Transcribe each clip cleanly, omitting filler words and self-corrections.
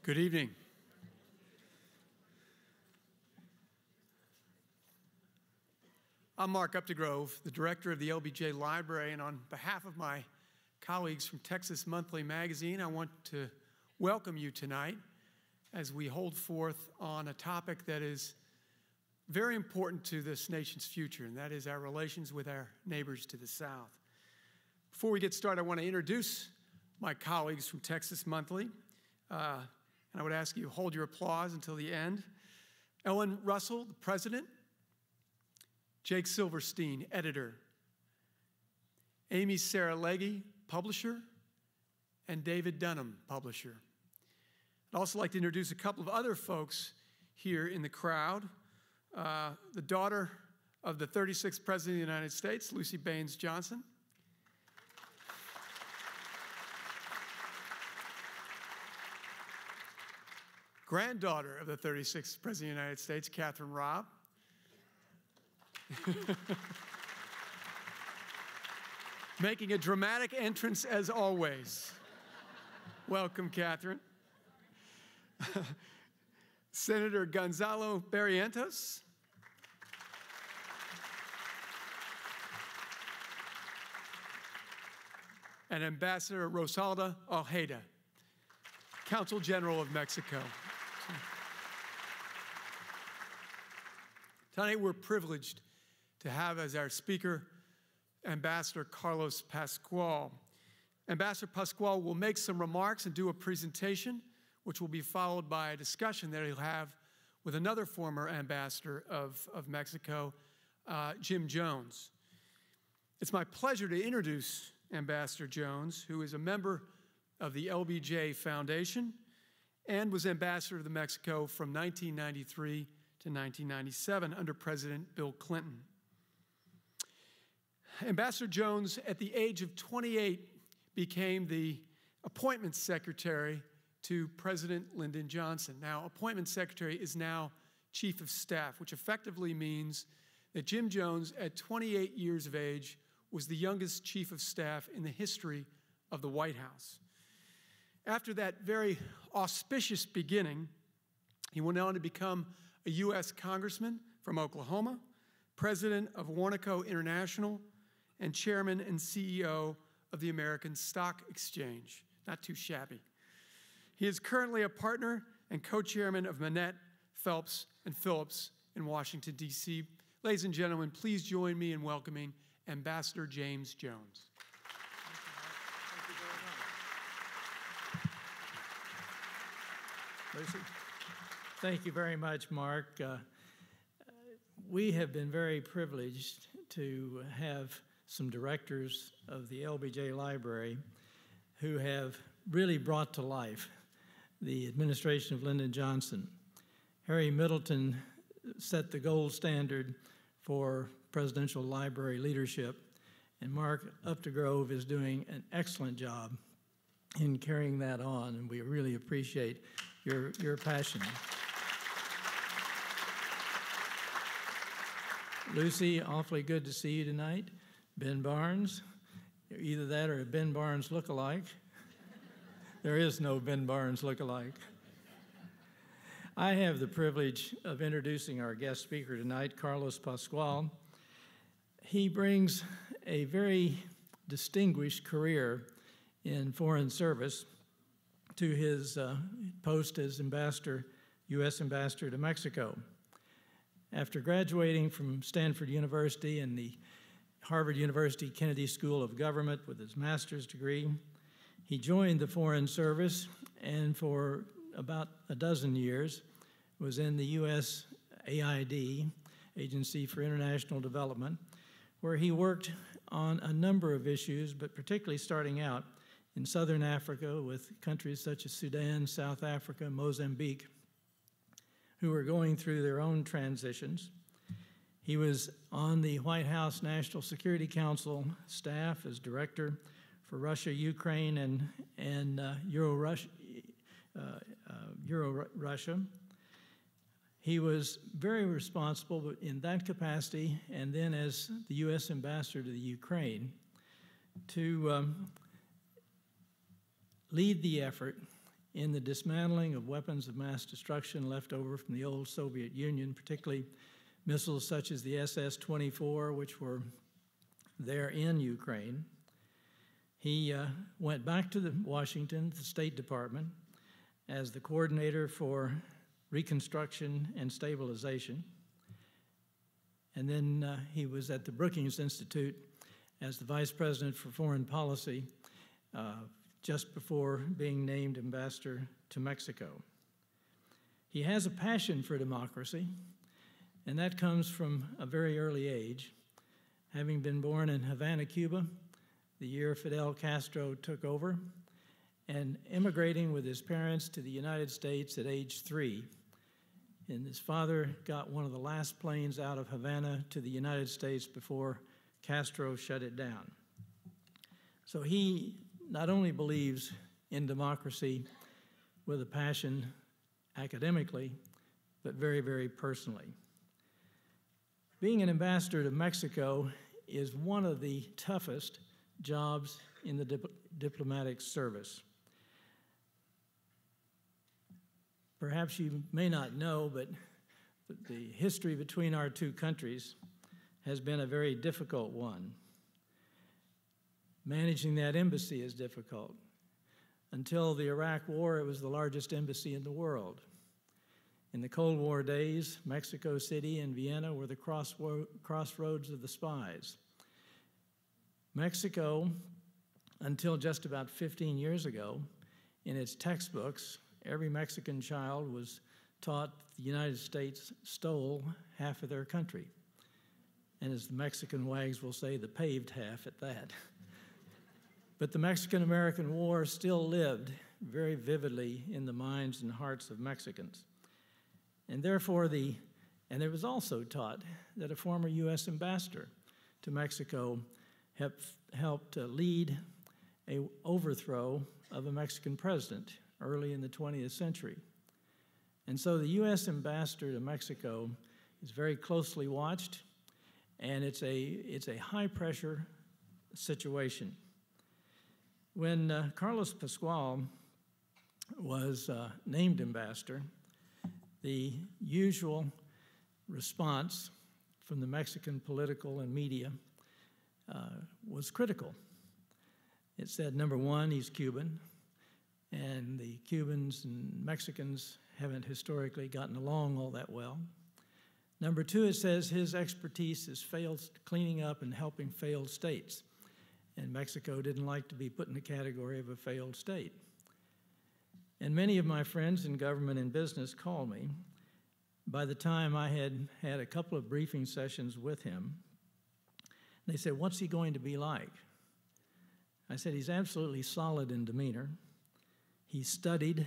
Good evening. I'm Mark Updegrove, the director of the LBJ Library, and on behalf of my colleagues from Texas Monthly Magazine, I want to welcome you tonight as we hold forth on a topic that is very important to this nation's future, and that is our relations with our neighbors to the south. Before we get started, I want to introduce my colleagues from Texas Monthly, and I would ask you to hold your applause until the end. Ellen Russell, the president. Jake Silverstein, editor. Amy Sarah Legge, publisher. And David Dunham, publisher. I'd also like to introduce a couple of other folks here in the crowd. The daughter of the 36th President of the United States, Lucy Baines Johnson. Granddaughter of the 36th President of the United States, Catherine Robb. Making a dramatic entrance as always. Welcome, Catherine. Senator Gonzalo Barrientos. And Ambassador Rosalda Ojeda, Consul General of Mexico. Tonight we're privileged to have as our speaker Ambassador Carlos Pascual. Ambassador Pascual will make some remarks and do a presentation, which will be followed by a discussion that he'll have with another former ambassador of Mexico, Jim Jones. It's my pleasure to introduce Ambassador Jones, who is a member of the LBJ Foundation and was ambassador to Mexico from 1993 to 1997 under President Bill Clinton. Ambassador Jones, at the age of 28, became the appointments secretary to President Lyndon Johnson. Now, appointments secretary is now chief of staff, which effectively means that Jim Jones, at 28 years of age, was the youngest chief of staff in the history of the White House. After that very auspicious beginning, he went on to become a U.S. congressman from Oklahoma, president of Warnaco International, and chairman and CEO of the American Stock Exchange. Not too shabby. He is currently a partner and co-chairman of Manette, Phelps, and Phillips in Washington, D.C. Ladies and gentlemen, please join me in welcoming Ambassador James Jones. Lucy. Thank you very much, Mark. We have been very privileged to have some directors of the LBJ Library who have really brought to life the administration of Lyndon Johnson. Harry Middleton set the gold standard for presidential library leadership, and Mark Updegrove is doing an excellent job in carrying that on, and we really appreciate your passion. Lucy, awfully good to see you tonight. Ben Barnes, either that or a Ben Barnes look-alike. There is no Ben Barnes look-alike. I have the privilege of introducing our guest speaker tonight, Carlos Pascual. He brings a very distinguished career in foreign service to his post as U.S. ambassador to Mexico. After graduating from Stanford University and the Harvard University Kennedy School of Government with his master's degree, he joined the Foreign Service and for about a dozen years was in the U.S. AID, Agency for International Development, where he worked on a number of issues, but particularly starting out in Southern Africa with countries such as Sudan, South Africa, Mozambique, who were going through their own transitions. He was on the White House National Security Council staff as director for Russia, Ukraine, and Euro-Russia. He was very responsible in that capacity, and then as the U.S. ambassador to the Ukraine, to lead the effort in the dismantling of weapons of mass destruction left over from the old Soviet Union, particularly missiles such as the SS-24, which were there in Ukraine. He went back to Washington, the State Department, as the coordinator for Reconstruction and Stabilization. And then he was at the Brookings Institute as the Vice President for Foreign Policy just before being named ambassador to Mexico. He has a passion for democracy, and that comes from a very early age. Having been born in Havana, Cuba, the year Fidel Castro took over, and immigrating with his parents to the United States at age 3. And his father got one of the last planes out of Havana to the United States before Castro shut it down. So he not only believes in democracy with a passion academically, but very, very personally. Being an ambassador to Mexico is one of the toughest jobs in the diplomatic service. Perhaps you may not know, but the history between our two countries has been a very difficult one. Managing that embassy is difficult. Until the Iraq War, it was the largest embassy in the world. In the Cold War days, Mexico City and Vienna were the crossroads of the spies. Mexico, until just about 15 years ago, in its textbooks, every Mexican child was taught the United States stole half of their country. And as the Mexican wags will say, the paved half at that. But the Mexican-American War still lived very vividly in the minds and hearts of Mexicans. And therefore, and it was also taught that a former U.S. ambassador to Mexico helped lead an overthrow of a Mexican president early in the 20th century. And so the U.S. ambassador to Mexico is very closely watched, and it's a high-pressure situation. When Carlos Pascual was named ambassador, the usual response from the Mexican political and media was critical. It said, number one, he's Cuban, and the Cubans and Mexicans haven't historically gotten along all that well. Number two, it says his expertise is cleaning up and helping failed states, and Mexico didn't like to be put in the category of a failed state. And many of my friends in government and business called me. By the time I had had a couple of briefing sessions with him, they said, what's he going to be like? I said, he's absolutely solid in demeanor. He studied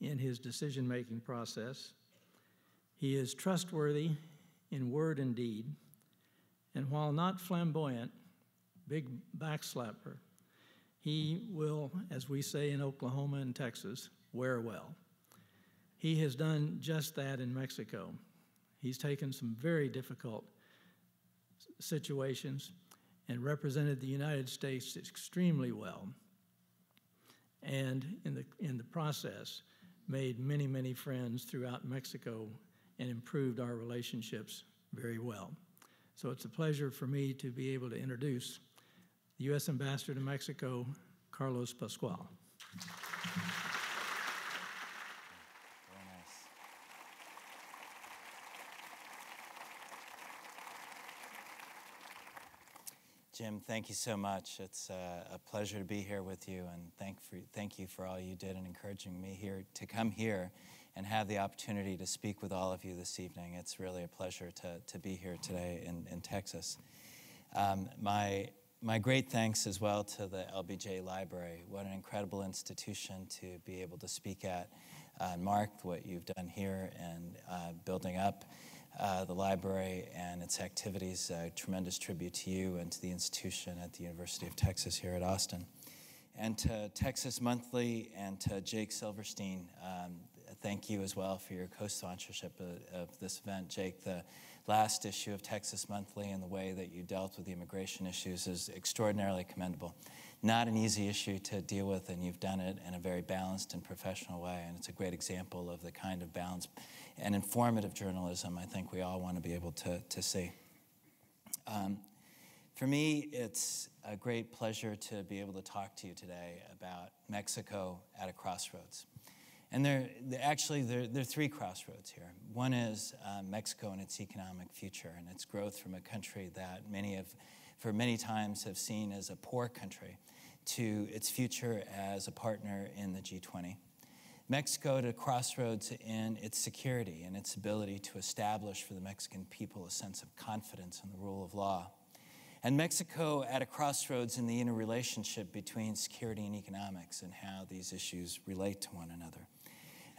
in his decision-making process. He is trustworthy in word and deed. And while not flamboyant, big backslapper, he will, as we say in Oklahoma and Texas, wear well. He has done just that in Mexico. He's taken some very difficult situations and represented the United States extremely well, and in the process made many, many friends throughout Mexico and improved our relationships very well. So it's a pleasure for me to be able to introduce the U.S. Ambassador to Mexico, Carlos Pascual. Very nice. Jim, thank you so much. It's a pleasure to be here with you, and thank you for all you did in encouraging me here to come here and have the opportunity to speak with all of you this evening. It's really a pleasure to be here today in Texas. My great thanks as well to the LBJ Library. What an incredible institution to be able to speak at. Mark, what you've done here and building up the library and its activities, a tremendous tribute to you and to the institution at the University of Texas here at Austin. And to Texas Monthly and to Jake Silverstein, thank you as well for your co-sponsorship of this event. Jake, the last issue of Texas Monthly and the way that you dealt with the immigration issues is extraordinarily commendable. not an easy issue to deal with, and you've done it in a very balanced and professional way, and it's a great example of the kind of balanced and informative journalism I think we all want to be able to see. For me, it's a great pleasure to be able to talk to you today about Mexico at a crossroads. And there are three crossroads here. One is Mexico and its economic future and its growth from a country that for many times have seen as a poor country to its future as a partner in the G20. Mexico at a crossroads in its security and its ability to establish for the Mexican people a sense of confidence in the rule of law. And Mexico at a crossroads in the interrelationship between security and economics and how these issues relate to one another.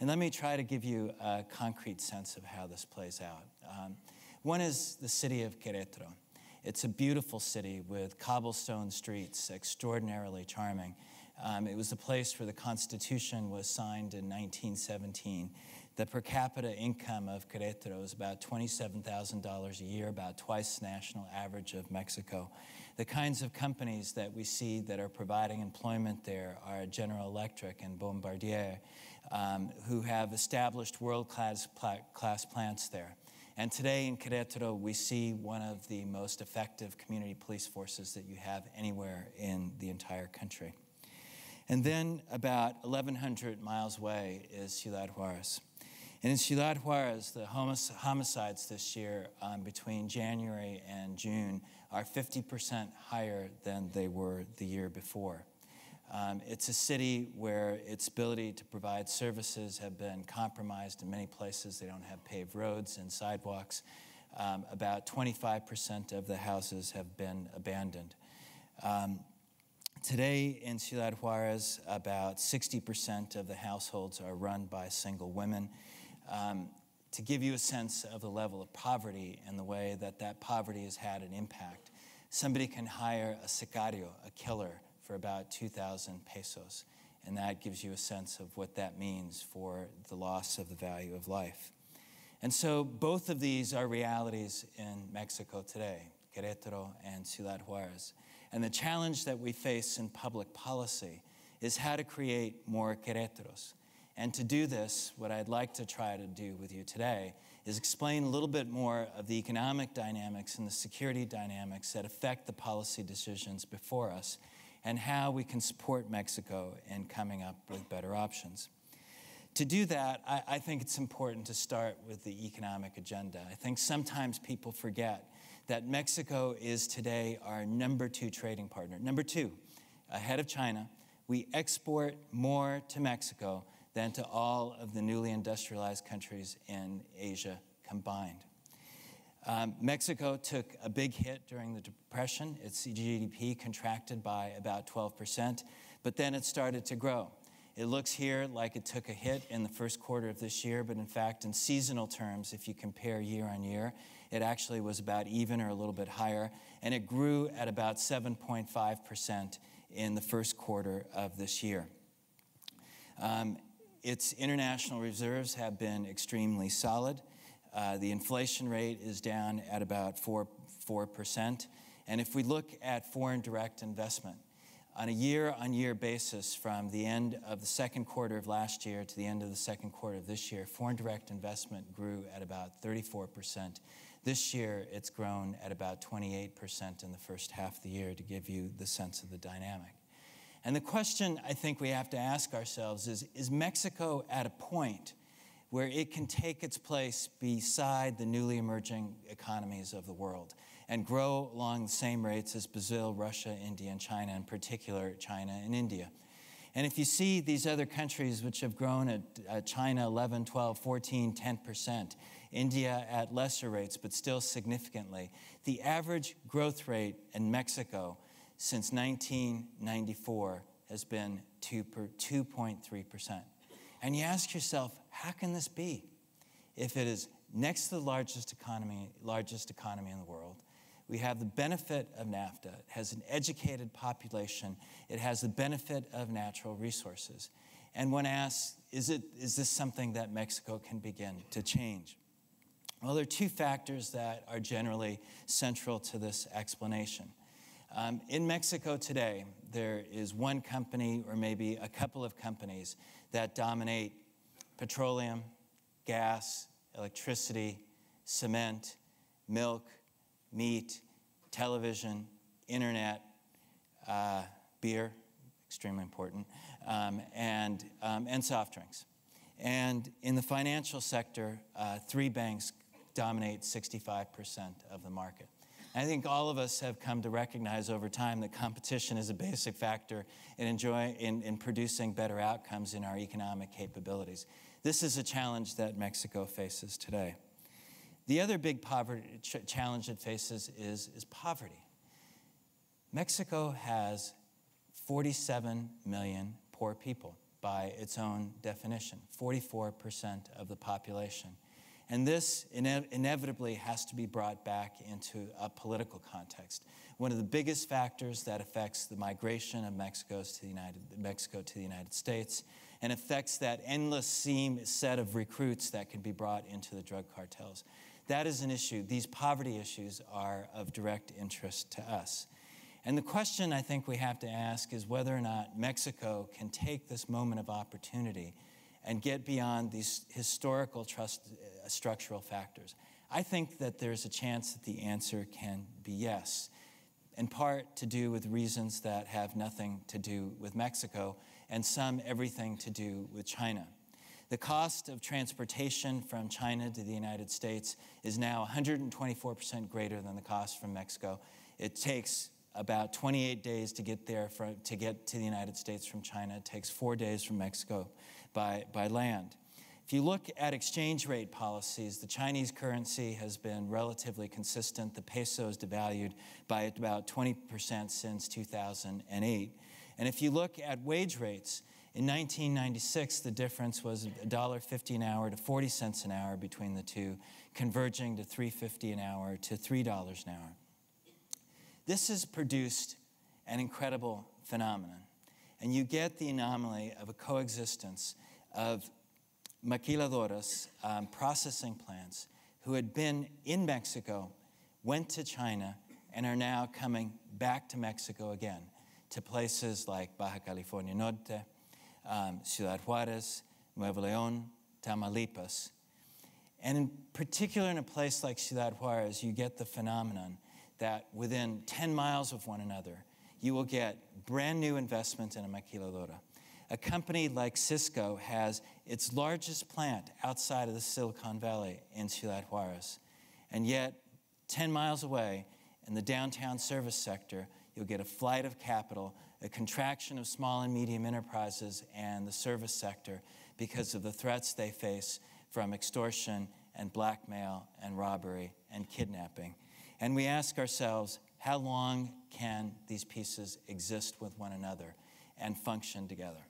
And let me try to give you a concrete sense of how this plays out. One is the city of Querétaro. It's a beautiful city with cobblestone streets, extraordinarily charming. It was the place where the Constitution was signed in 1917. The per capita income of Querétaro is about $27,000 a year, about twice the national average of Mexico. The kinds of companies that we see that are providing employment there are General Electric and Bombardier, who have established world-class plants there. And today in Querétaro, we see one of the most effective community police forces that you have anywhere in the entire country. And then about 1,100 miles away is Ciudad Juarez. And in Ciudad Juarez, the homicides this year between January and June are 50% higher than they were the year before. It's a city where its ability to provide services have been compromised in many places. They don't have paved roads and sidewalks. About 25% of the houses have been abandoned. Today in Ciudad Juarez, about 60% of the households are run by single women. To give you a sense of the level of poverty and the way that that poverty has had an impact, somebody can hire a sicario, a killer, for about 2,000 pesos. And that gives you a sense of what that means for the loss of the value of life. And so both of these are realities in Mexico today, Querétaro and Ciudad Juarez. And the challenge that we face in public policy is how to create more Querétaros. And to do this, what I'd like to try to do with you today is explain a little bit more of the economic dynamics and the security dynamics that affect the policy decisions before us and how we can support Mexico in coming up with better options. To do that, I think it's important to start with the economic agenda. I think sometimes people forget that Mexico is today our #2 trading partner. #2, ahead of China. We export more to Mexico than to all of the newly industrialized countries in Asia combined. Mexico took a big hit during the Depression. Its GDP contracted by about 12%, but then it started to grow. It looks here like it took a hit in the first quarter of this year, but in fact, in seasonal terms, if you compare year on year, it actually was about even or a little bit higher, and it grew at about 7.5% in the first quarter of this year. Its international reserves have been extremely solid. The inflation rate is down at about 4%. And if we look at foreign direct investment, on a year-on-year basis from the end of the second quarter of last year to the end of the second quarter of this year, foreign direct investment grew at about 34%. This year, it's grown at about 28% in the first half of the year, to give you the sense of the dynamic. And the question I think we have to ask ourselves is Mexico at a point where it can take its place beside the newly emerging economies of the world and grow along the same rates as Brazil, Russia, India, and China, in particular China and India? And if you see these other countries which have grown at China 11, 12, 14, 10%, India at lesser rates, but still significantly, the average growth rate in Mexico since 1994 has been 2.3%. And you ask yourself, how can this be? If it is next to the largest economy in the world, we have the benefit of NAFTA, it has an educated population, it has the benefit of natural resources. And one asks, is this something that Mexico can begin to change? Well, there are two factors that are generally central to this explanation. In Mexico today, there is one company or maybe a couple of companies that dominate petroleum, gas, electricity, cement, milk, meat, television, internet, beer, extremely important, and soft drinks. And in the financial sector, 3 banks dominate 65% of the market. I think all of us have come to recognize over time that competition is a basic factor in producing better outcomes in our economic capabilities. This is a challenge that Mexico faces today. The other big challenge it faces is poverty. Mexico has 47 million poor people by its own definition, 44% of the population. And this inevitably has to be brought back into a political context. One of the biggest factors that affects the migration of Mexico to the United States and affects that endless set of recruits that can be brought into the drug cartels. That is an issue. These poverty issues are of direct interest to us. And the question I think we have to ask is whether or not Mexico can take this moment of opportunity and get beyond these historical structural factors. I think that there's a chance that the answer can be yes, in part to do with reasons that have nothing to do with Mexico and some everything to do with China. The cost of transportation from China to the United States is now 124% greater than the cost from Mexico. It takes about 28 days to get there, to get to the United States from China. It takes 4 days from Mexico by land. If you look at exchange rate policies, the Chinese currency has been relatively consistent. The peso is devalued by about 20% since 2008. And if you look at wage rates, in 1996, the difference was $1.50 an hour to 40 cents an hour between the two, converging to $3.50 an hour to $3 an hour. This has produced an incredible phenomenon. And you get the anomaly of a coexistence of maquiladoras, processing plants, who had been in Mexico, went to China, and are now coming back to Mexico again, to places like Baja California Norte, Ciudad Juárez, Nuevo León, Tamaulipas. And in particular, in a place like Ciudad Juárez, you get the phenomenon that within 10 miles of one another, you will get brand new investment in a maquiladora. A company like Cisco has its largest plant outside of the Silicon Valley in Ciudad Juárez. And yet, 10 miles away, in the downtown service sector, you'll get a flight of capital, a contraction of small and medium enterprises and the service sector because of the threats they face from extortion and blackmail and robbery and kidnapping. And we ask ourselves, how long can these pieces exist with one another and function together?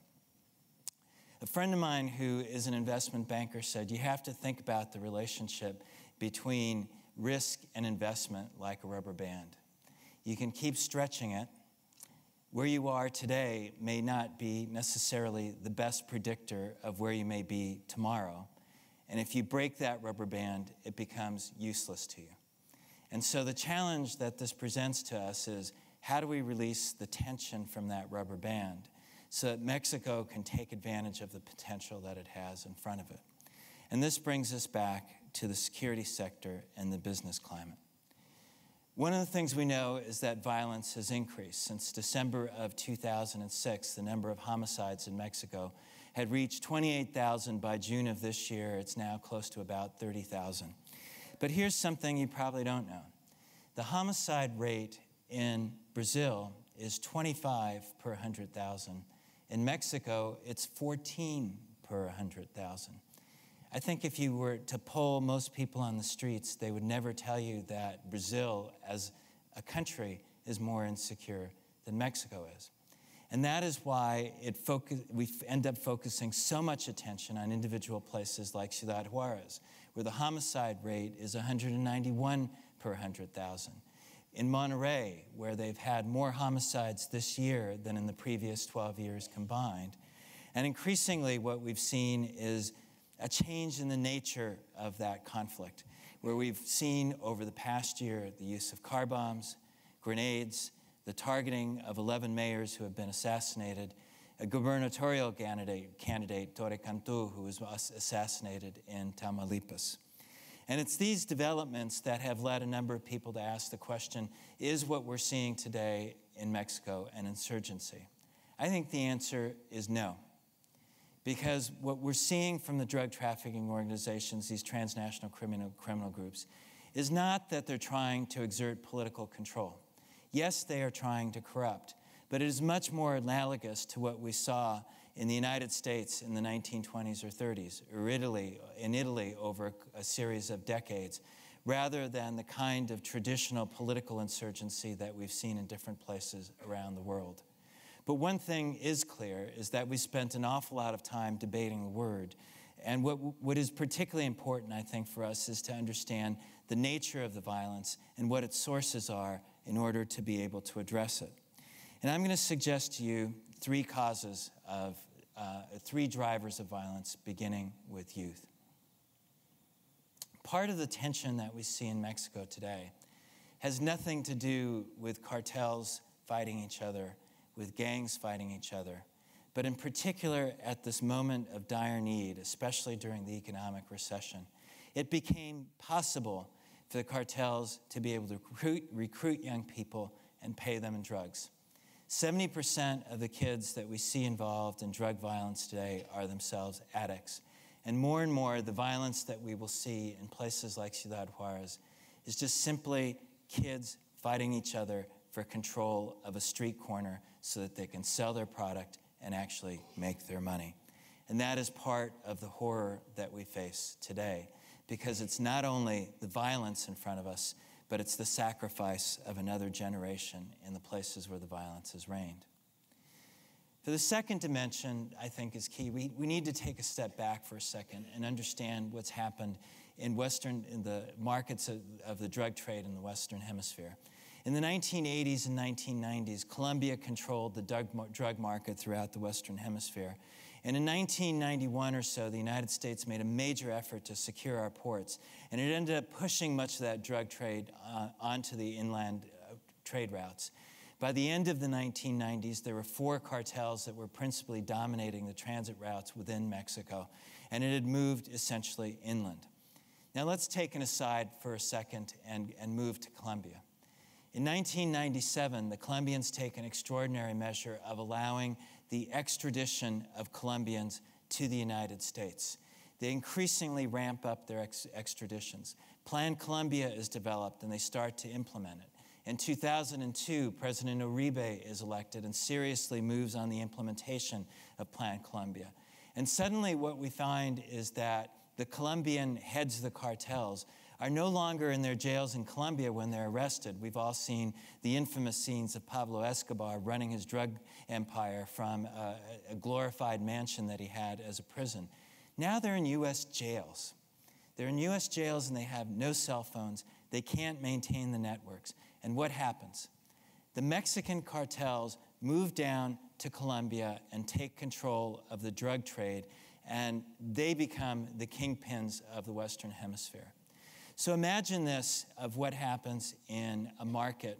A friend of mine who is an investment banker said, you have to think about the relationship between risk and investment like a rubber band. You can keep stretching it. Where you are today may not be necessarily the best predictor of where you may be tomorrow. And if you break that rubber band, it becomes useless to you. And so the challenge that this presents to us is, how do we release the tension from that rubber band so that Mexico can take advantage of the potential that it has in front of it? And this brings us back to the security sector and the business climate. One of the things we know is that violence has increased. Since December of 2006, the number of homicides in Mexico had reached 28,000. By June of this year, it's now close to about 30,000. But here's something you probably don't know. The homicide rate in Brazil is 25 per 100,000. In Mexico, it's 14 per 100,000. I think if you were to poll most people on the streets, they would never tell you that Brazil as a country is more insecure than Mexico is. And that is why we end up focusing so much attention on individual places like Ciudad Juárez, where the homicide rate is 191 per 100,000. In Monterrey, where they've had more homicides this year than in the previous 12 years combined. And increasingly, what we've seen is a change in the nature of that conflict, where we've seen over the past year the use of car bombs, grenades, the targeting of 11 mayors who have been assassinated, a gubernatorial candidate, Torre Cantú, who was assassinated in Tamaulipas. And it's these developments that have led a number of people to ask the question, is what we're seeing today in Mexico an insurgency? I think the answer is no. Because what we're seeing from the drug trafficking organizations, these transnational criminal groups, is not that they're trying to exert political control. Yes, they are trying to corrupt, but it is much more analogous to what we saw in the United States in the 1920s or 30s, or in Italy over a series of decades, rather than the kind of traditional political insurgency that we've seen in different places around the world. But one thing is clear, is that we spent an awful lot of time debating the word. And what is particularly important, I think, for us is to understand the nature of the violence and what its sources are in order to be able to address it. And I'm going to suggest to you three drivers of violence, beginning with youth. Part of the tension that we see in Mexico today has nothing to do with cartels fighting each other, with gangs fighting each other, but in particular at this moment of dire need, especially during the economic recession, it became possible for the cartels to be able to recruit young people and pay them in drugs. 70% of the kids that we see involved in drug violence today are themselves addicts. And more, the violence that we will see in places like Ciudad Juarez is just simply kids fighting each other for control of a street corner so that they can sell their product and actually make their money. And that is part of the horror that we face today, because it's not only the violence in front of us, but it's the sacrifice of another generation in the places where the violence has reigned. For the second dimension, I think is key. We need to take a step back for a second and understand what's happened in the markets of the drug trade in the Western Hemisphere. In the 1980s and 1990s, Colombia controlled the drug market throughout the Western Hemisphere. And in 1991 or so, the United States made a major effort to secure our ports. And it ended up pushing much of that drug trade onto the inland trade routes. By the end of the 1990s, there were 4 cartels that were principally dominating the transit routes within Mexico. And it had moved essentially inland. Now let's take an aside for a second and move to Colombia. In 1997, the Colombians take an extraordinary measure of allowing the extradition of Colombians to the United States. They increasingly ramp up their extraditions. Plan Colombia is developed, and they start to implement it. In 2002, President Uribe is elected and seriously moves on the implementation of Plan Colombia. And suddenly what we find is that the Colombian heads of the cartels are no longer in their jails in Colombia when they're arrested. We've all seen the infamous scenes of Pablo Escobar running his drug empire from a glorified mansion that he had as a prison. Now they're in U.S. jails. They're in U.S. jails and they have no cell phones. They can't maintain the networks. And what happens? The Mexican cartels move down to Colombia and take control of the drug trade, and they become the kingpins of the Western Hemisphere. So imagine this of what happens in a market,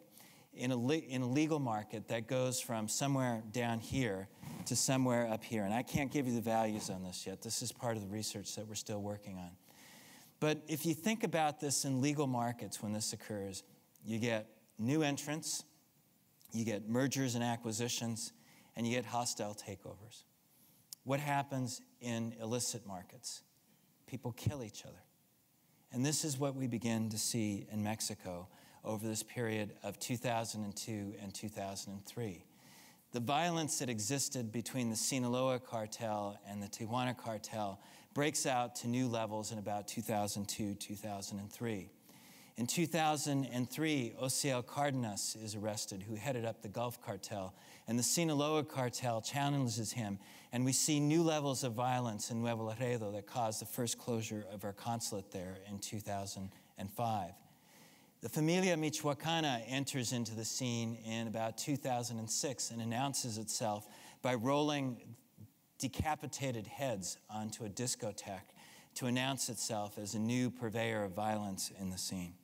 in a legal market that goes from somewhere down here to somewhere up here. And I can't give you the values on this yet. This is part of the research that we're still working on. But if you think about this in legal markets when this occurs, you get new entrants, you get mergers and acquisitions, and you get hostile takeovers. What happens in illicit markets? People kill each other. And this is what we begin to see in Mexico over this period of 2002 and 2003. The violence that existed between the Sinaloa cartel and the Tijuana cartel breaks out to new levels in about 2002, 2003. In 2003, Ociel Cardenas is arrested, who headed up the Gulf cartel, and the Sinaloa cartel challenges him, and we see new levels of violence in Nuevo Laredo that caused the first closure of our consulate there in 2005. The Familia Michoacana enters into the scene in about 2006 and announces itself by rolling decapitated heads onto a discotheque to announce itself as a new purveyor of violence in the scene.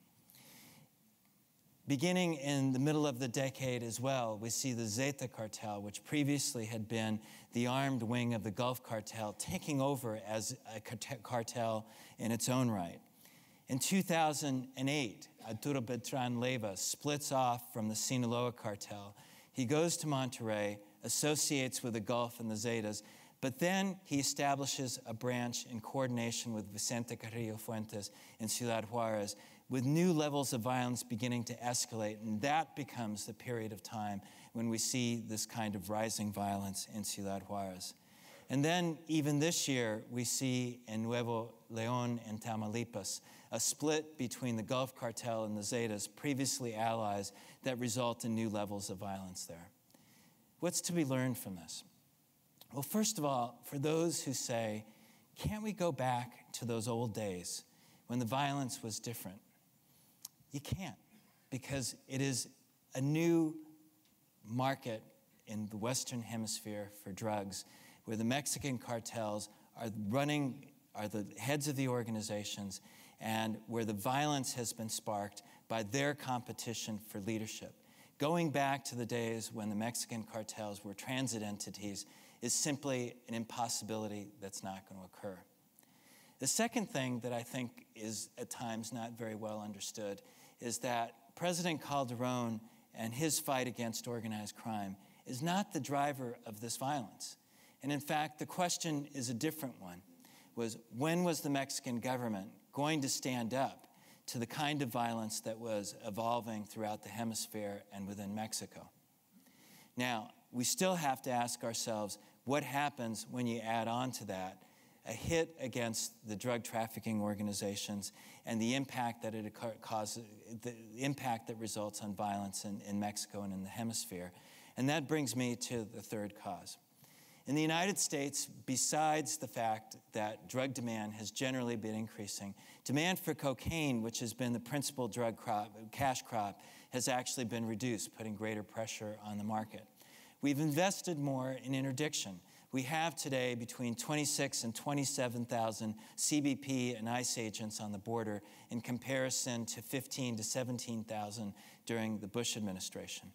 Beginning in the middle of the decade as well, we see the Zeta cartel, which previously had been the armed wing of the Gulf cartel, taking over as a cartel in its own right. In 2008, Arturo Beltran Leyva splits off from the Sinaloa cartel. He goes to Monterrey, associates with the Gulf and the Zetas, but then he establishes a branch in coordination with Vicente Carrillo Fuentes in Ciudad Juarez, with new levels of violence beginning to escalate, and that becomes the period of time when we see this kind of rising violence in Ciudad Juarez. And then, even this year, we see in Nuevo León and Tamaulipas a split between the Gulf cartel and the Zetas, previously allies, that result in new levels of violence there. What's to be learned from this? Well, first of all, for those who say, can't we go back to those old days when the violence was different? You can't, because it is a new market in the Western Hemisphere for drugs, where the Mexican cartels are the heads of the organizations, and where the violence has been sparked by their competition for leadership. Going back to the days when the Mexican cartels were transit entities is simply an impossibility that's not going to occur. The second thing that I think is at times not very well understood is that President Calderon and his fight against organized crime is not the driver of this violence. And in fact, the question is a different one, was when was the Mexican government going to stand up to the kind of violence that was evolving throughout the hemisphere and within Mexico? Now, we still have to ask ourselves, what happens when you add on to that a hit against the drug trafficking organizations and the impact that it causes, the impact that results on violence in Mexico and in the hemisphere? And that brings me to the third cause. In the United States, besides the fact that drug demand has generally been increasing, demand for cocaine, which has been the principal drug cash crop, has actually been reduced, putting greater pressure on the market. We've invested more in interdiction. We have today between 26 and 27,000 CBP and ICE agents on the border in comparison to 15 to 17,000 during the Bush administration.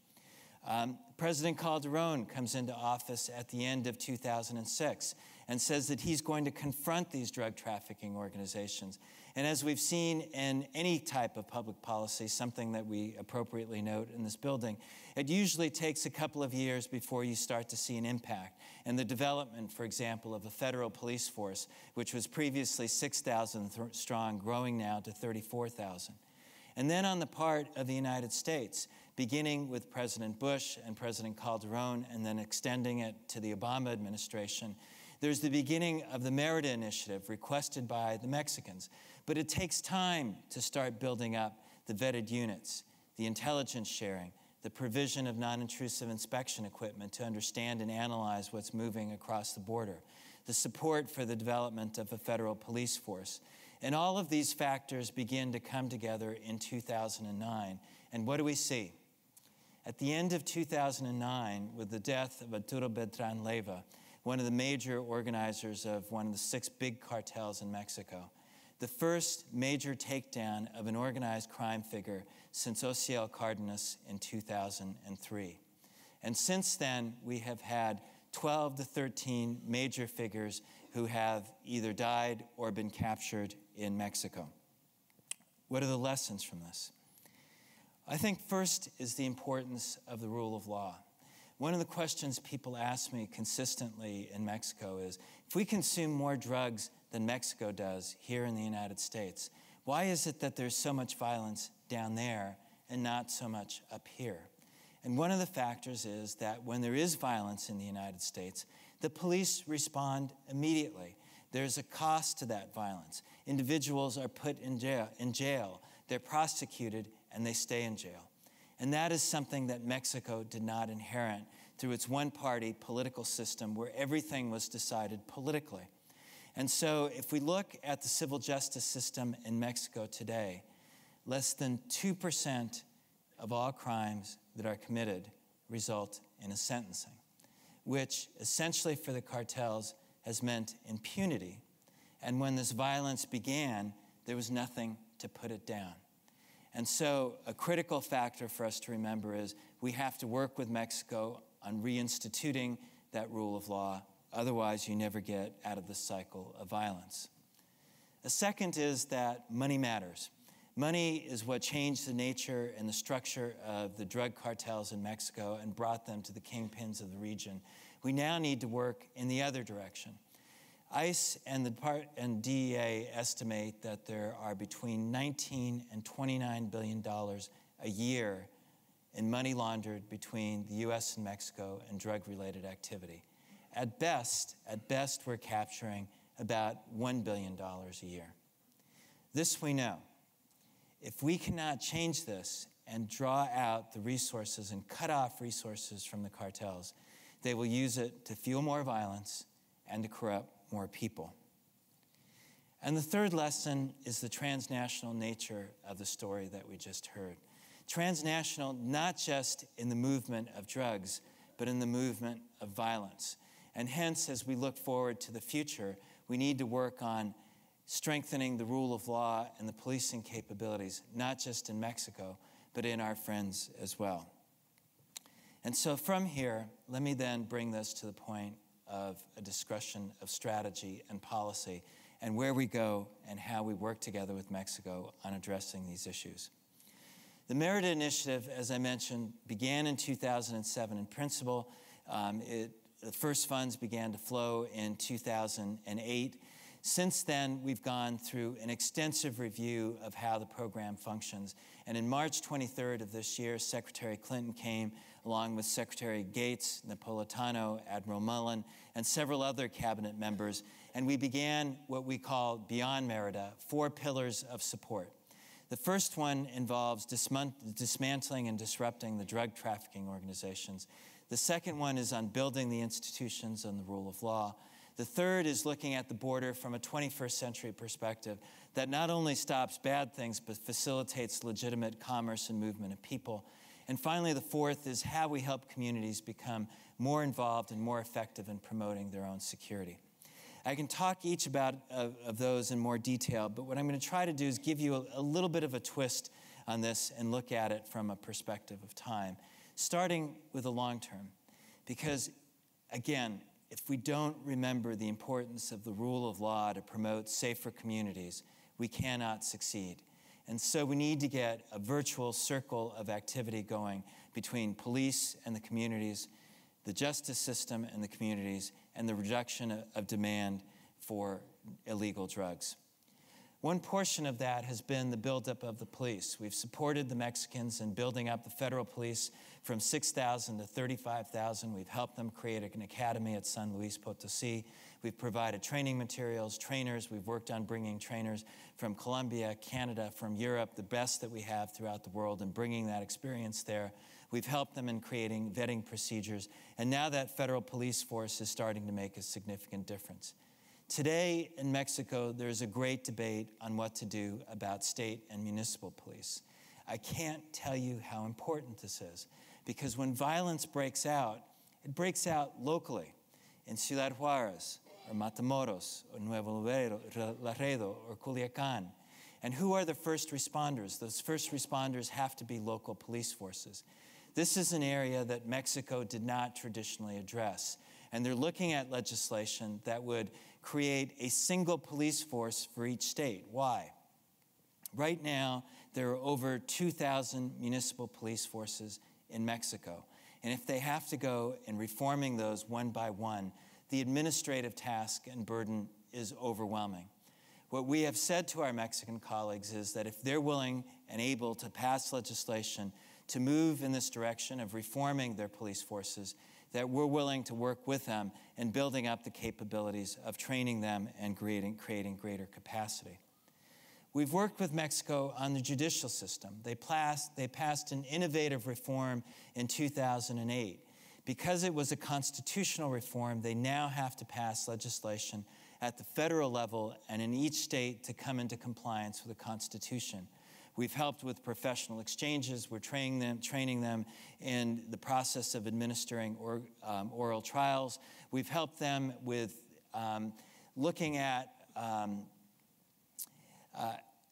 President Calderon comes into office at the end of 2006 and says that he's going to confront these drug trafficking organizations. And as we've seen in any type of public policy, something that we appropriately note in this building, it usually takes a couple of years before you start to see an impact. And the development, for example, of a federal police force, which was previously 6,000 strong, growing now to 34,000. And then on the part of the United States, beginning with President Bush and President Calderon, and then extending it to the Obama administration, there's the beginning of the Merida Initiative requested by the Mexicans. But it takes time to start building up the vetted units, the intelligence sharing, the provision of non-intrusive inspection equipment to understand and analyze what's moving across the border, the support for the development of a federal police force. And all of these factors begin to come together in 2009. And what do we see? At the end of 2009, with the death of Arturo Beltran Leyva, one of the major organizers of one of the 6 big cartels in Mexico, the first major takedown of an organized crime figure since Ociel Cardenas in 2003. And since then, we have had 12 to 13 major figures who have either died or been captured in Mexico. What are the lessons from this? I think first is the importance of the rule of law. One of the questions people ask me consistently in Mexico is, if we consume more drugs than Mexico does here in the United States, why is it that there's so much violence down there and not so much up here? And one of the factors is that when there is violence in the United States, the police respond immediately. There's a cost to that violence. Individuals are put in jail, they're prosecuted, and they stay in jail. And that is something that Mexico did not inherit through its one-party political system where everything was decided politically. And so if we look at the civil justice system in Mexico today, less than 2% of all crimes that are committed result in a sentencing, which essentially for the cartels has meant impunity. And when this violence began, there was nothing to put it down. And so a critical factor for us to remember is we have to work with Mexico on reinstituting that rule of law. Otherwise, you never get out of the cycle of violence. The second is that money matters. Money is what changed the nature and the structure of the drug cartels in Mexico and brought them to the kingpins of the region. We now need to work in the other direction. ICE and DEA estimate that there are between $19 and $29 billion a year in money laundered between the U.S. and Mexico and drug-related activity. At best, we're capturing about $1 billion a year. This we know. If we cannot change this and draw out the resources and cut off resources from the cartels, they will use it to fuel more violence and to corrupt more people. And the third lesson is the transnational nature of the story that we just heard. Transnational, not just in the movement of drugs, but in the movement of violence. And hence, as we look forward to the future, we need to work on strengthening the rule of law and the policing capabilities, not just in Mexico, but in our friends as well. And so from here, let me then bring this to the point of a discussion of strategy and policy and where we go and how we work together with Mexico on addressing these issues. The Merida Initiative, as I mentioned, began in 2007 in principle. The first funds began to flow in 2008. Since then, we've gone through an extensive review of how the program functions. And in March 23rd of this year, Secretary Clinton came along with Secretary Gates, Napolitano, Admiral Mullen, and several other cabinet members. And we began what we call Beyond Merida, 4 pillars of support. The first one involves dismantling and disrupting the drug trafficking organizations. The second one is on building the institutions and the rule of law. The third is looking at the border from a 21st century perspective that not only stops bad things, but facilitates legitimate commerce and movement of people. And finally, the fourth is how we help communities become more involved and more effective in promoting their own security. I can talk each of those in more detail, but what I'm going to try to do is give you a little bit of a twist on this and look at it from a perspective of time, starting with the long term. Because, again, if we don't remember the importance of the rule of law to promote safer communities, we cannot succeed. And so we need to get a virtual circle of activity going between police and the communities, the justice system and the communities, and the reduction of demand for illegal drugs. One portion of that has been the buildup of the police. We've supported the Mexicans in building up the federal police from 6,000 to 35,000. We've helped them create an academy at San Luis Potosí. We've provided training materials, trainers. We've worked on bringing trainers from Colombia, Canada, from Europe, the best that we have throughout the world, and bringing that experience there. We've helped them in creating vetting procedures. And now that federal police force is starting to make a significant difference. Today in Mexico, there's a great debate on what to do about state and municipal police. I can't tell you how important this is, because when violence breaks out, it breaks out locally in Ciudad Juarez, or Matamoros, or Nuevo Laredo, or Culiacan. And who are the first responders? Those first responders have to be local police forces. This is an area that Mexico did not traditionally address. And they're looking at legislation that would create a single police force for each state. Why? Right now, there are over 2,000 municipal police forces in Mexico. And if they have to go in reforming those one by one, the administrative task and burden is overwhelming. What we have said to our Mexican colleagues is that if they're willing and able to pass legislation to move in this direction of reforming their police forces, that we're willing to work with them in building up the capabilities of training them and creating greater capacity. We've worked with Mexico on the judicial system. They passed an innovative reform in 2008. Because it was a constitutional reform, they now have to pass legislation at the federal level and in each state to come into compliance with the Constitution. We've helped with professional exchanges. We're training them in the process of administering oral trials. We've helped them with looking at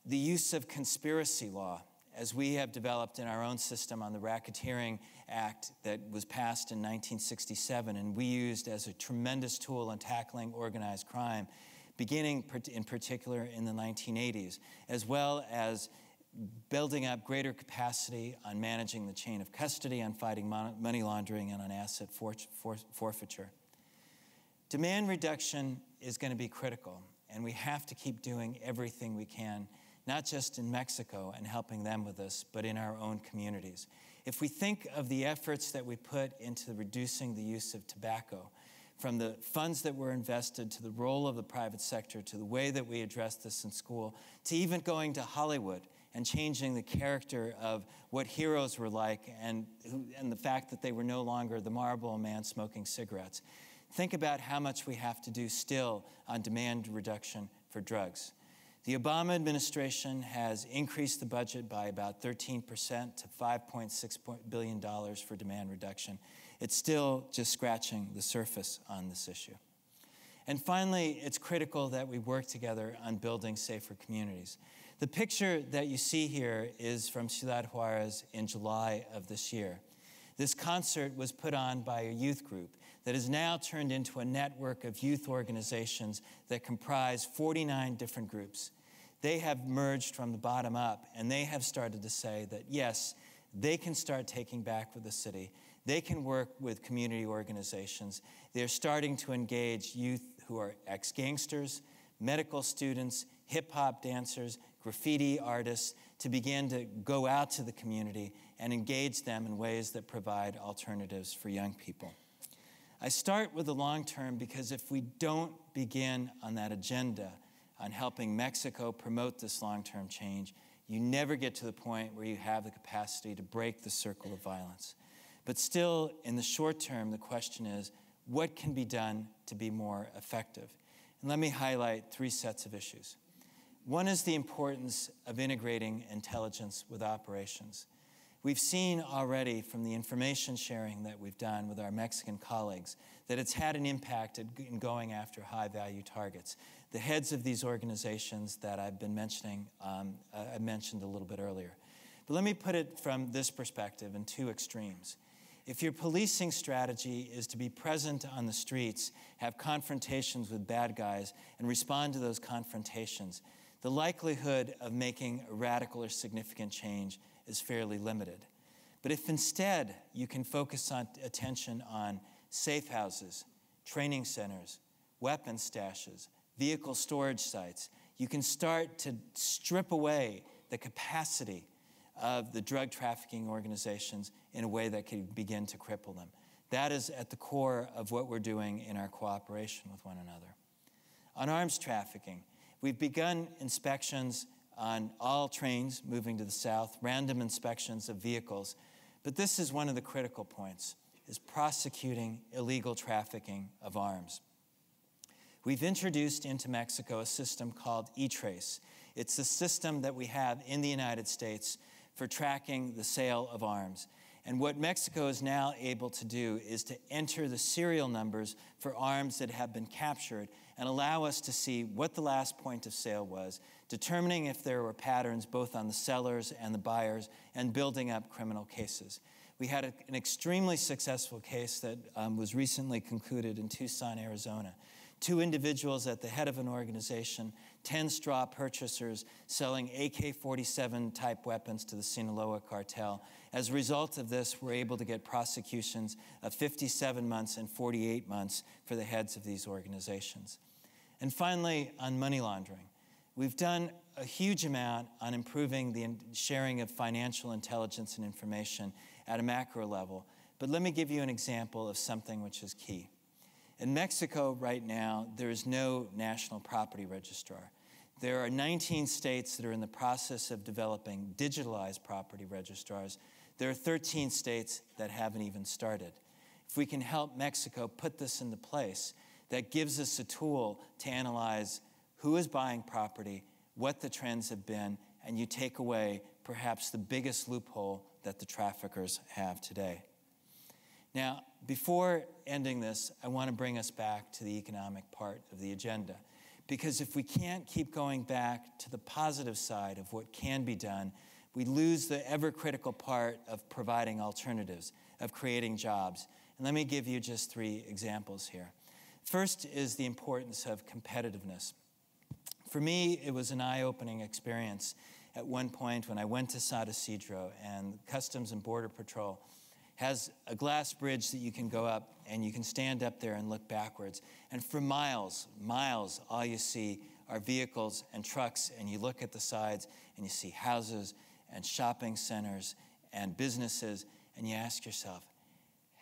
the use of conspiracy law as we have developed in our own system on the Racketeering Act that was passed in 1967 and we used as a tremendous tool in tackling organized crime, beginning in particular in the 1980s, as well as building up greater capacity on managing the chain of custody, on fighting money laundering, and on asset forfeiture. Demand reduction is going to be critical, and we have to keep doing everything we can, not just in Mexico and helping them with this, but in our own communities. If we think of the efforts that we put into reducing the use of tobacco, from the funds that were invested to the role of the private sector, to the way that we address this in school, to even going to Hollywood and changing the character of what heroes were like and the fact that they were no longer the Marlboro man smoking cigarettes. Think about how much we have to do still on demand reduction for drugs. The Obama administration has increased the budget by about 13% to $5.6 billion for demand reduction. It's still just scratching the surface on this issue. And finally, it's critical that we work together on building safer communities. The picture that you see here is from Ciudad Juarez in July of this year. This concert was put on by a youth group that has now turned into a network of youth organizations that comprise 49 different groups. They have merged from the bottom up, and they have started to say that, yes, they can start taking back with the city. They can work with community organizations. They're starting to engage youth who are ex-gangsters, medical students, hip-hop dancers, graffiti artists, to begin to go out to the community and engage them in ways that provide alternatives for young people. I start with the long term because if we don't begin on that agenda on helping Mexico promote this long-term change, you never get to the point where you have the capacity to break the circle of violence. But still, in the short term, the question is, what can be done to be more effective? And let me highlight 3 sets of issues. One is the importance of integrating intelligence with operations. We've seen already from the information sharing that we've done with our Mexican colleagues that it's had an impact in going after high-value targets. The heads of these organizations that I've been mentioning, I mentioned a little bit earlier. But let me put it from this perspective in 2 extremes. If your policing strategy is to be present on the streets, have confrontations with bad guys, and respond to those confrontations, the likelihood of making a radical or significant change is fairly limited. But if instead you can focus attention on safe houses, training centers, weapon stashes, vehicle storage sites, you can start to strip away the capacity of the drug trafficking organizations in a way that can begin to cripple them. That is at the core of what we're doing in our cooperation with one another. On arms trafficking, we've begun inspections on all trains moving to the south, random inspections of vehicles. But this is one of the critical points, is prosecuting illegal trafficking of arms. We've introduced into Mexico a system called E-Trace. It's a system that we have in the United States for tracking the sale of arms. And what Mexico is now able to do is to enter the serial numbers for arms that have been captured and allow us to see what the last point of sale was, determining if there were patterns both on the sellers and the buyers, and building up criminal cases. We had an extremely successful case that was recently concluded in Tucson, Arizona. 2 individuals at the head of an organization, 10 straw purchasers selling AK-47 type weapons to the Sinaloa cartel. As a result of this, we're able to get prosecutions of 57 months and 48 months for the heads of these organizations. And finally, on money laundering, we've done a huge amount on improving the sharing of financial intelligence and information at a macro level. But let me give you an example of something which is key. In Mexico right now, there is no national property registrar. There are 19 states that are in the process of developing digitalized property registrars. There are 13 states that haven't even started. If we can help Mexico put this into place, that gives us a tool to analyze who is buying property, what the trends have been, and you take away perhaps the biggest loophole that the traffickers have today. Now, before ending this, I want to bring us back to the economic part of the agenda. Because if we can't keep going back to the positive side of what can be done, We lose the ever-critical part of providing alternatives, of creating jobs. And let me give you just 3 examples here. First is the importance of competitiveness. For me, it was an eye-opening experience at one point when I went to San Ysidro, and Customs and Border Patrol has a glass bridge that you can go up, and you can stand up there and look backwards. And for miles, all you see are vehicles and trucks, and you look at the sides, and you see houses and shopping centers and businesses, and you ask yourself,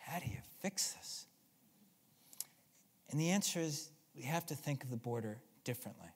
how do you fix this? And the answer is, we have to think of the border differently.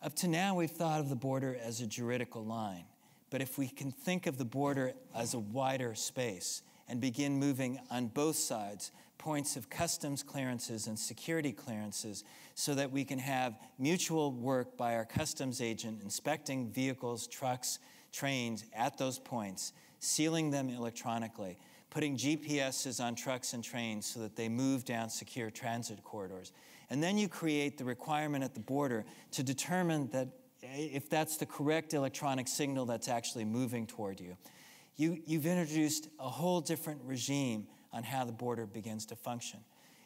Up to now, we've thought of the border as a juridical line. But if we can think of the border as a wider space and begin moving on both sides, points of customs clearances and security clearances, so that we can have mutual work by our customs agent inspecting vehicles, trucks, trains at those points, sealing them electronically, putting GPSs on trucks and trains so that they move down secure transit corridors. And then you create the requirement at the border to determine that if that's the correct electronic signal that's actually moving toward you. You've introduced a whole different regime on how the border begins to function.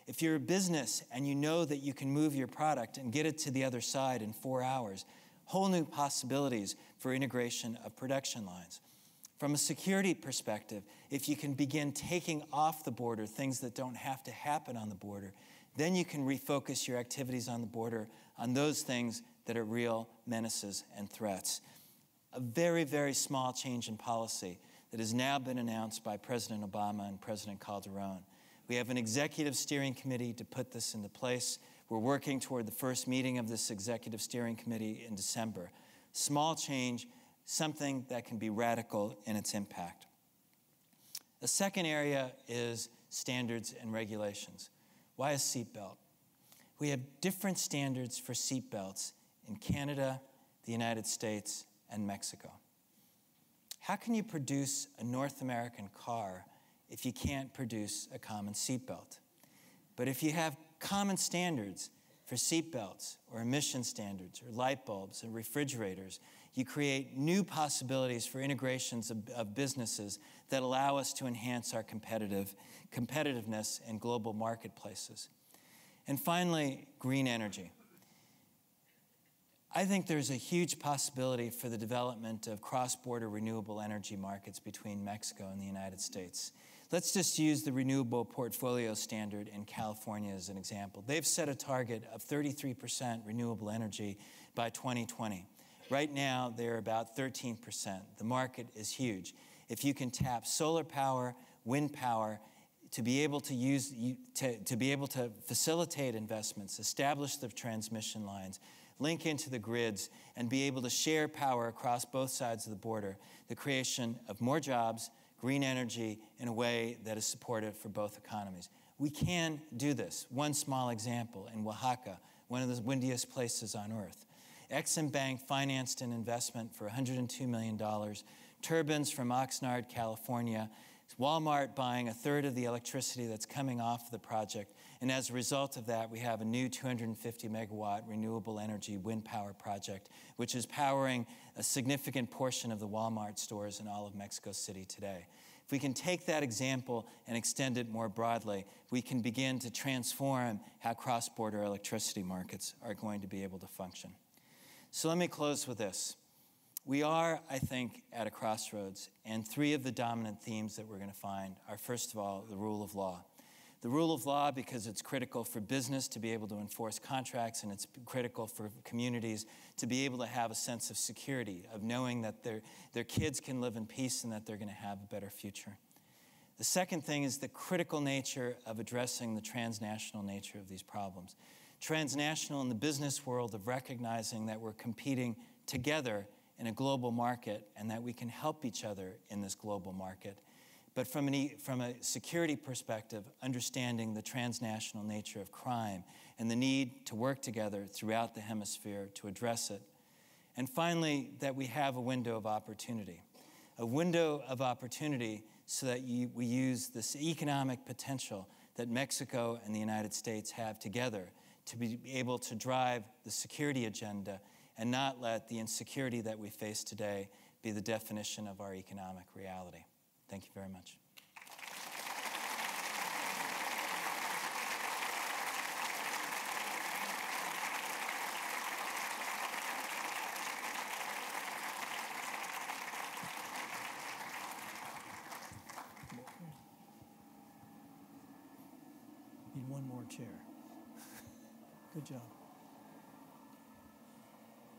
If you're a business and you know that you can move your product and get it to the other side in 4 hours, whole new possibilities for integration of production lines. From a security perspective, if you can begin taking off the border things that don't have to happen on the border, then you can refocus your activities on the border on those things that are real menaces and threats. A very, very small change in policy that has now been announced by President Obama and President Calderon. We have an executive steering committee to put this into place. We're working toward the first meeting of this executive steering committee in December. Small change, something that can be radical in its impact. The second area is standards and regulations. Why a seatbelt? We have different standards for seatbelts in Canada, the United States, and Mexico. How can you produce a North American car if you can't produce a common seatbelt? But if you have common standards for seatbelts or emission standards or light bulbs and refrigerators, you create new possibilities for integrations of businesses that allow us to enhance our competitiveness in global marketplaces. And finally, green energy. I think there's a huge possibility for the development of cross-border renewable energy markets between Mexico and the United States. Let's just use the Renewable Portfolio Standard in California as an example. They've set a target of 33% renewable energy by 2020. Right now, they're about 13%. The market is huge. If you can tap solar power, wind power, to be able to facilitate investments, establish the transmission lines, link into the grids, and be able to share power across both sides of the border, the creation of more jobs, green energy in a way that is supportive for both economies. We can do this. One small example in Oaxaca, one of the windiest places on earth. Exim Bank financed an investment for $102 million, turbines from Oxnard, California, Walmart buying a third of the electricity that's coming off the project. And as a result of that, we have a new 250 megawatt renewable energy wind power project, which is powering a significant portion of the Walmart stores in all of Mexico City today. If we can take that example and extend it more broadly, we can begin to transform how cross-border electricity markets are going to be able to function. So let me close with this. We are, I think, at a crossroads, and 3 of the dominant themes that we're going to find are, first of all, the rule of law. The rule of law because it's critical for business to be able to enforce contracts, and it's critical for communities to be able to have a sense of security, of knowing that their kids can live in peace and that they're going to have a better future. The second thing is the critical nature of addressing the transnational nature of these problems. Transnational in the business world of recognizing that we're competing together in a global market and that we can help each other in this global market. But from a security perspective, understanding the transnational nature of crime and the need to work together throughout the hemisphere to address it. And finally, that we have a window of opportunity. A window of opportunity so that we use this economic potential that Mexico and the United States have together to be able to drive the security agenda and not let the insecurity that we face today be the definition of our economic reality. Thank you very much. Need one more chair. Good job.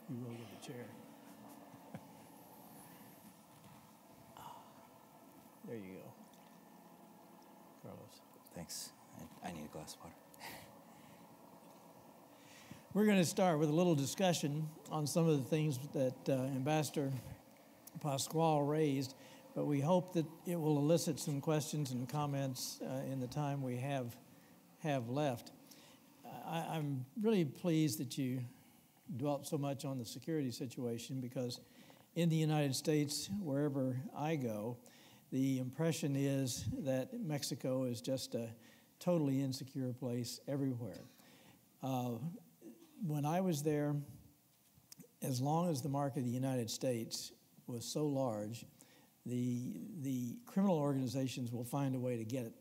You will get a chair. There you go. Carlos. Thanks. I need a glass of water. We're going to start with a little discussion on some of the things that Ambassador Pascual raised, but we hope that it will elicit some questions and comments in the time we have left. I'm really pleased that you dwelt so much on the security situation, because in the United States, wherever I go, the impression is that Mexico is just a totally insecure place everywhere. When I was there, as long as the market of the United States was so large, the criminal organizations will find a way to get it.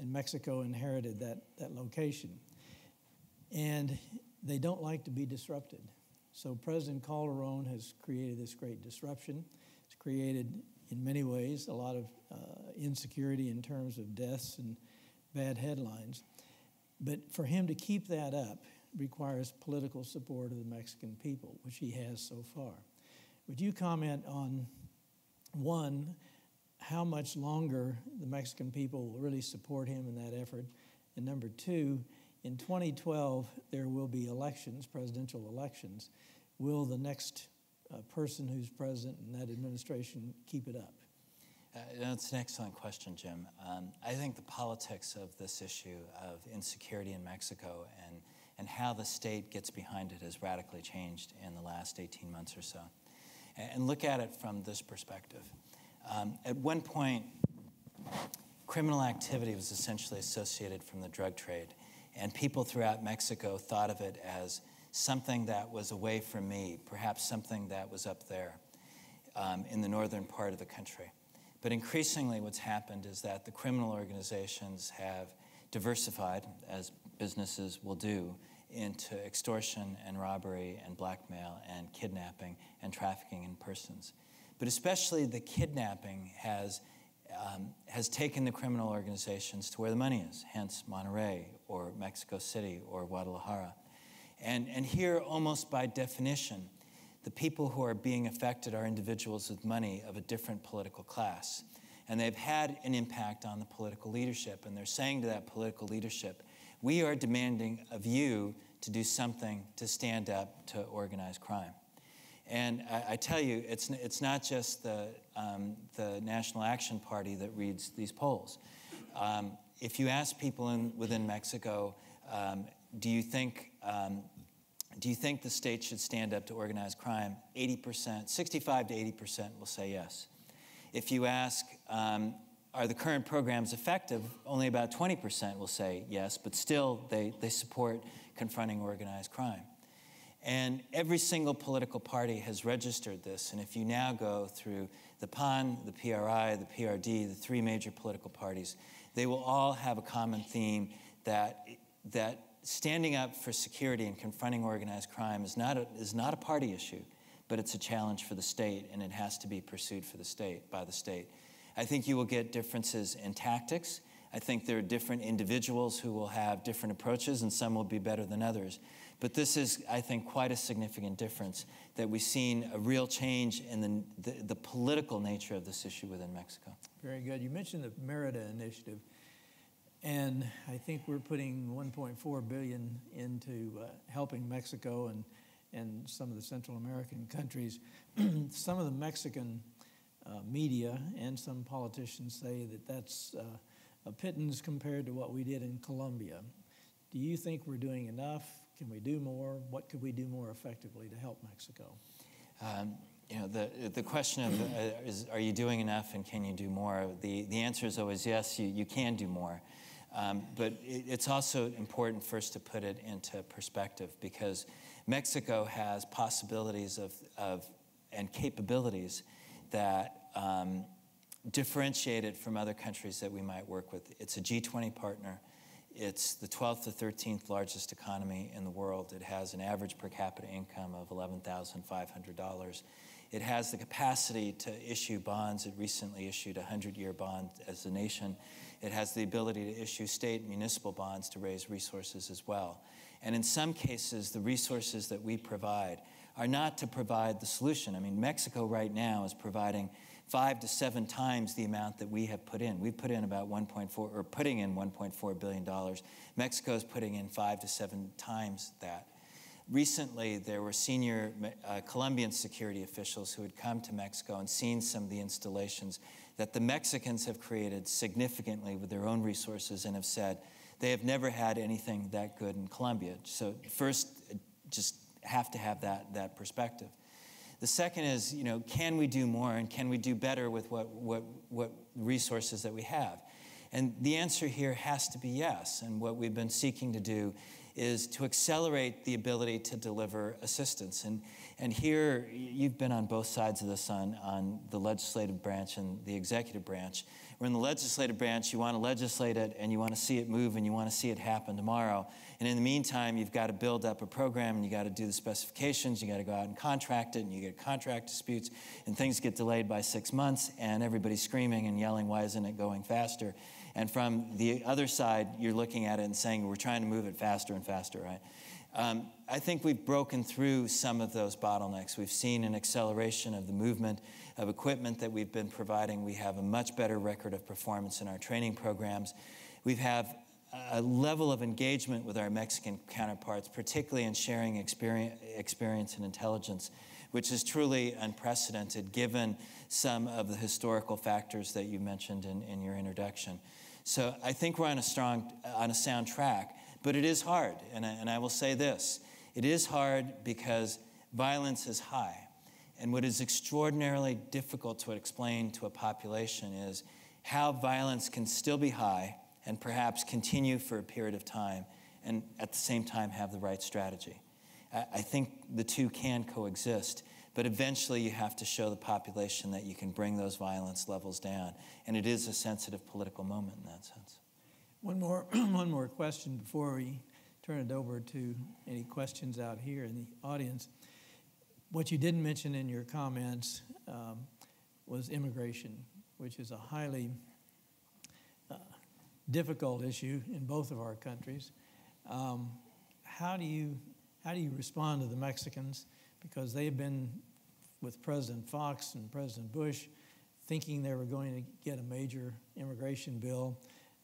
And Mexico inherited that location. And they don't like to be disrupted. So President Calderon has created this great disruption. It's created, in many ways, a lot of insecurity in terms of deaths and bad headlines. But for him to keep that up requires political support of the Mexican people, which he has so far. Would you comment on, one, how much longer the Mexican people will really support him in that effort? And number two, in 2012, there will be elections, presidential elections. Will the next person who's president in that administration keep it up? That's an excellent question, Jim. I think the politics of this issue of insecurity in Mexico and how the state gets behind it has radically changed in the last 18 months or so. And look at it from this perspective. At one point, criminal activity was essentially associated from the drug trade, and people throughout Mexico thought of it as something that was away from me, perhaps something that was up there in the northern part of the country. But increasingly what's happened is that the criminal organizations have diversified, as businesses will do, into extortion and robbery and blackmail and kidnapping and trafficking in persons. But especially the kidnapping has taken the criminal organizations to where the money is, hence Monterrey or Mexico City or Guadalajara. And here, almost by definition, the people who are being affected are individuals with money of a different political class. And they've had an impact on the political leadership, and they're saying to that political leadership, we are demanding of you to do something to stand up to organized crime. And I tell you, it's not just the National Action Party that reads these polls. If you ask people within Mexico, do you think the state should stand up to organized crime? 80%, 65 to 80% will say yes. If you ask, are the current programs effective? Only about 20% will say yes, but still they support confronting organized crime. And every single political party has registered this. And if you now go through the PAN, the PRI, the PRD, the three major political parties, they will all have a common theme that standing up for security and confronting organized crime is not a party issue, but it's a challenge for the state, and it has to be pursued for the state, by the state. I think you will get differences in tactics. I think there are different individuals who will have different approaches, and some will be better than others. But this is, I think, quite a significant difference, that we've seen a real change in the political nature of this issue within Mexico. Very good. You mentioned the Merida Initiative, and I think we're putting $1.4 billion into helping Mexico and some of the Central American countries. Some of the Mexican media and some politicians say that that's a pittance compared to what we did in Colombia. Do you think we're doing enough? Can we do more? What could we do more effectively to help Mexico? The question of is, are you doing enough and can you do more? The answer is always yes, you can do more. But it's also important first to put it into perspective, because Mexico has possibilities and capabilities that differentiate it from other countries that we might work with. It's a G20 partner. It's the 12th to 13th largest economy in the world. It has an average per capita income of $11,500. It has the capacity to issue bonds. It recently issued a 100-year bond as a nation. It has the ability to issue state and municipal bonds to raise resources as well. And in some cases, the resources that we provide are not to provide the solution. I mean, Mexico right now is providing 5 to 7 times the amount that we have put in. We've put in about putting in $1.4 billion. Mexico is putting in 5 to 7 times that. Recently, there were senior Colombian security officials who had come to Mexico and seen some of the installations that the Mexicans have created significantly with their own resources and have said they have never had anything that good in Colombia. So first, just have to have that perspective. The second is, can we do more and can we do better with what resources that we have? And the answer here has to be yes. And what we've been seeking to do is to accelerate the ability to deliver assistance. And here, you've been on both sides of this on the legislative branch and the executive branch. Where in the legislative branch, you want to legislate it and you want to see it move and you want to see it happen tomorrow. And in the meantime, you've got to build up a program and you got to do the specifications, you got to go out and contract it, and you get contract disputes, and things get delayed by 6 months, and everybody's screaming and yelling, why isn't it going faster? And from the other side, you're looking at it and saying, we're trying to move it faster and faster, right? I think we've broken through some of those bottlenecks. We've seen an acceleration of the movement of equipment that we've been providing. We have a much better record of performance in our training programs. We have a level of engagement with our Mexican counterparts, particularly in sharing experience and intelligence, which is truly unprecedented given some of the historical factors that you mentioned in your introduction. So I think we're on a sound track, but it is hard. And I will say this, it is hard because violence is high. And what is extraordinarily difficult to explain to a population is how violence can still be high and perhaps continue for a period of time and at the same time have the right strategy. I think the two can coexist, but eventually you have to show the population that you can bring those violence levels down. And it is a sensitive political moment in that sense. One more question before we turn it over to any questions out here in the audience. What you didn't mention in your comments was immigration, which is a highly difficult issue in both of our countries. How do you respond to the Mexicans? Because they've been with President Fox and President Bush thinking they were going to get a major immigration bill,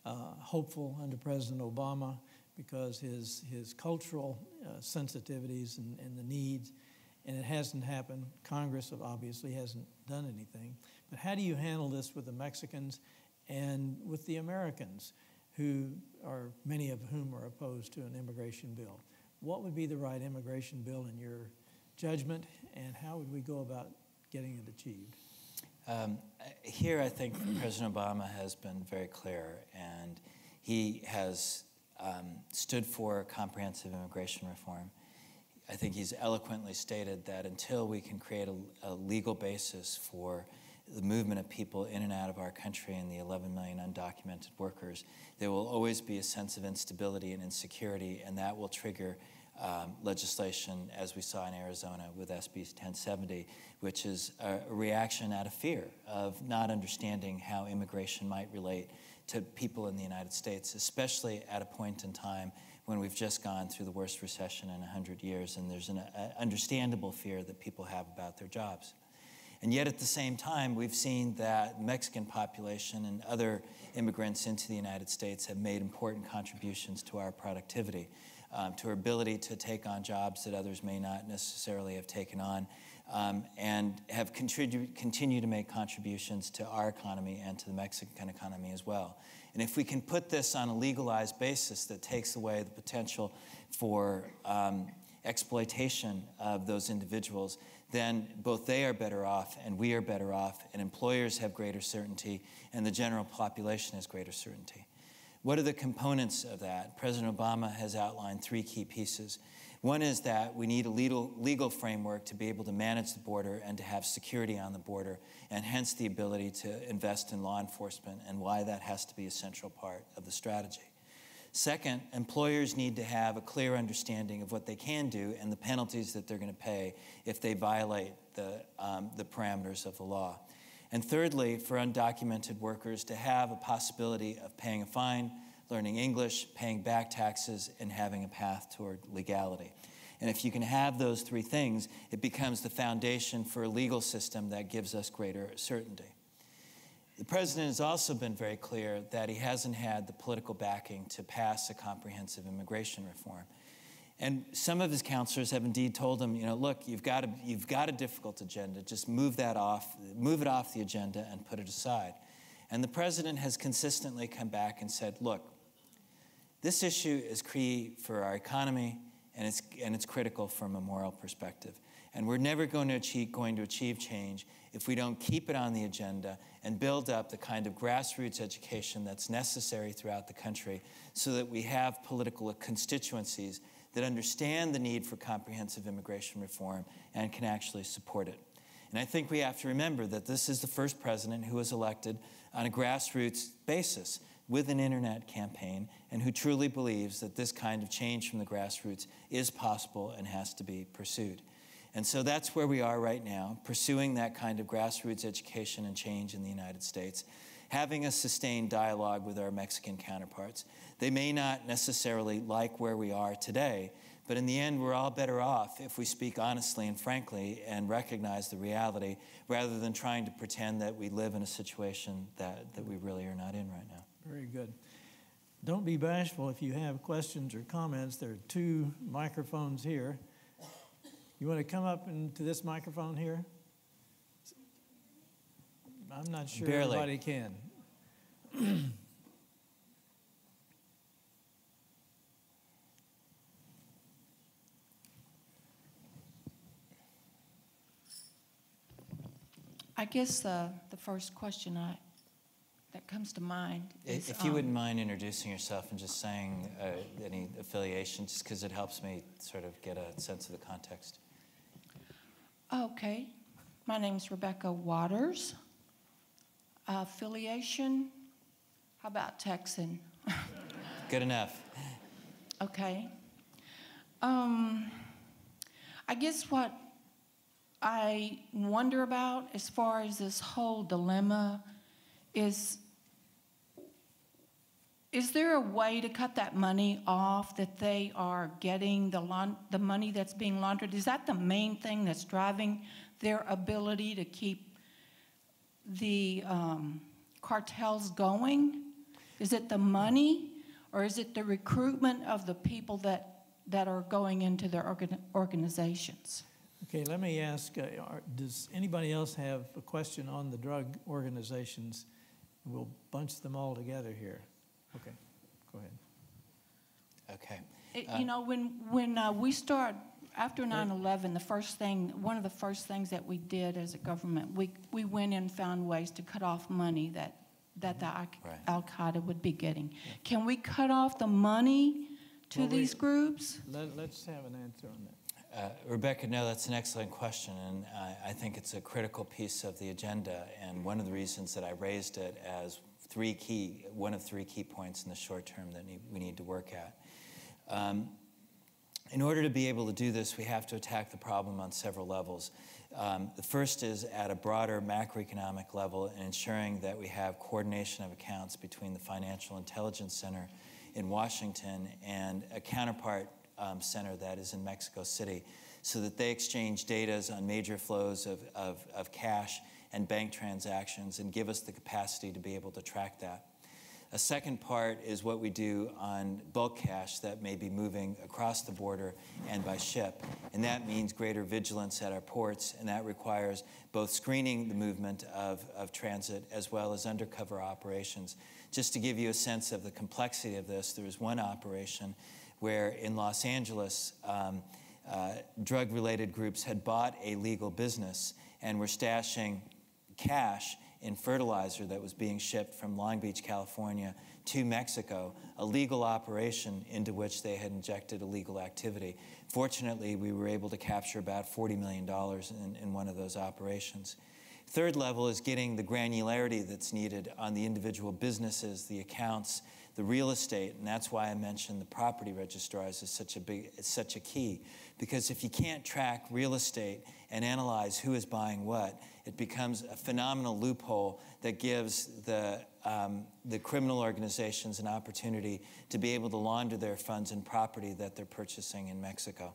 hopeful under President Obama because his cultural sensitivities and the needs, and it hasn't happened. Congress obviously hasn't done anything. But how do you handle this with the Mexicans and with the Americans, many of whom are opposed to an immigration bill? What would be the right immigration bill in your judgment, and how would we go about getting it achieved? Here, I think President Obama has been very clear, and he has stood for comprehensive immigration reform. I think he's eloquently stated that until we can create a legal basis for the movement of people in and out of our country and the 11 million undocumented workers, there will always be a sense of instability and insecurity, and that will trigger legislation, as we saw in Arizona with SB 1070, which is a reaction out of fear of not understanding how immigration might relate to people in the United States, especially at a point in time when we've just gone through the worst recession in 100 years, and there's an understandable fear that people have about their jobs. And yet at the same time, we've seen that Mexican population and other immigrants into the United States have made important contributions to our productivity, to our ability to take on jobs that others may not necessarily have taken on, and have continued to make contributions to our economy and to the Mexican economy as well. And if we can put this on a legalized basis that takes away the potential for exploitation of those individuals, then both they are better off and we are better off, and employers have greater certainty and the general population has greater certainty. What are the components of that? President Obama has outlined 3 key pieces. One is that we need a legal framework to be able to manage the border and to have security on the border, and hence the ability to invest in law enforcement, and why that has to be a central part of the strategy. Second, employers need to have a clear understanding of what they can do and the penalties that they're going to pay if they violate the parameters of the law. And thirdly, for undocumented workers to have a possibility of paying a fine, learning English, paying back taxes, and having a path toward legality. And if you can have those three things, it becomes the foundation for a legal system that gives us greater certainty. The president has also been very clear that he hasn't had the political backing to pass a comprehensive immigration reform. And some of his counselors have indeed told him, look, you've got a difficult agenda, just move it off the agenda and put it aside. And the president has consistently come back and said, look, this issue is key for our economy, and it's critical from a moral perspective. And we're never going to achieve change if we don't keep it on the agenda and build up the kind of grassroots education that's necessary throughout the country, so that we have political constituencies that understand the need for comprehensive immigration reform and can actually support it. And I think we have to remember that this is the first president who was elected on a grassroots basis with an internet campaign, and who truly believes that this kind of change from the grassroots is possible and has to be pursued. And so that's where we are right now, pursuing that kind of grassroots education and change in the United States, having a sustained dialogue with our Mexican counterparts. They may not necessarily like where we are today, but in the end, we're all better off if we speak honestly and frankly and recognize the reality, rather than trying to pretend that we live in a situation that we really are not in right now. Very good. Don't be bashful if you have questions or comments. There are 2 microphones here. You want to come up into this microphone here? I'm not sure Barely. Everybody can. I guess the first question that comes to mind is... If you wouldn't mind introducing yourself and just saying any affiliation, just because it helps me sort of get a sense of the context. Okay. My name's Rebecca Waters. Affiliation, how about Texan? Good enough. Okay. I guess what I wonder about as far as this whole dilemma is there a way to cut that money off that they are getting, the money that's being laundered? Is that the main thing that's driving their ability to keep the cartels going? Is it the money, or is it the recruitment of the people that are going into their organizations? Okay, let me ask, does anybody else have a question on the drug organizations? We'll bunch them all together here. Okay, go ahead. Okay. When we start, after 9/11, one of the first things that we did as a government, we went in and found ways to cut off money that Al-Qaeda would be getting. Yeah. Can we cut off the money to these groups? Let's have an answer on that. Rebecca, no, that's an excellent question, and I think it's a critical piece of the agenda, and one of the reasons that I raised it as one of three key points in the short term that we need to work at. In order to be able to do this, we have to attack the problem on several levels. The first is at a broader macroeconomic level, and ensuring that we have coordination of accounts between the Financial Intelligence Center in Washington and a counterpart center that is in Mexico City, so that they exchange data on major flows of cash and bank transactions and give us the capacity to be able to track that. A second part is what we do on bulk cash that may be moving across the border and by ship. And that means greater vigilance at our ports, and that requires both screening the movement of transit as well as undercover operations. Just to give you a sense of the complexity of this, there was one operation where in Los Angeles, drug-related groups had bought a legal business and were stashing cash in fertilizer that was being shipped from Long Beach, California to Mexico, a legal operation into which they had injected illegal activity. Fortunately, we were able to capture about $40 million in one of those operations. Third level is getting the granularity that's needed on the individual businesses, the accounts, the real estate, and that's why I mentioned the property registrars is such a key. Because if you can't track real estate and analyze who is buying what, it becomes a phenomenal loophole that gives the criminal organizations an opportunity to be able to launder their funds and property that they're purchasing in Mexico.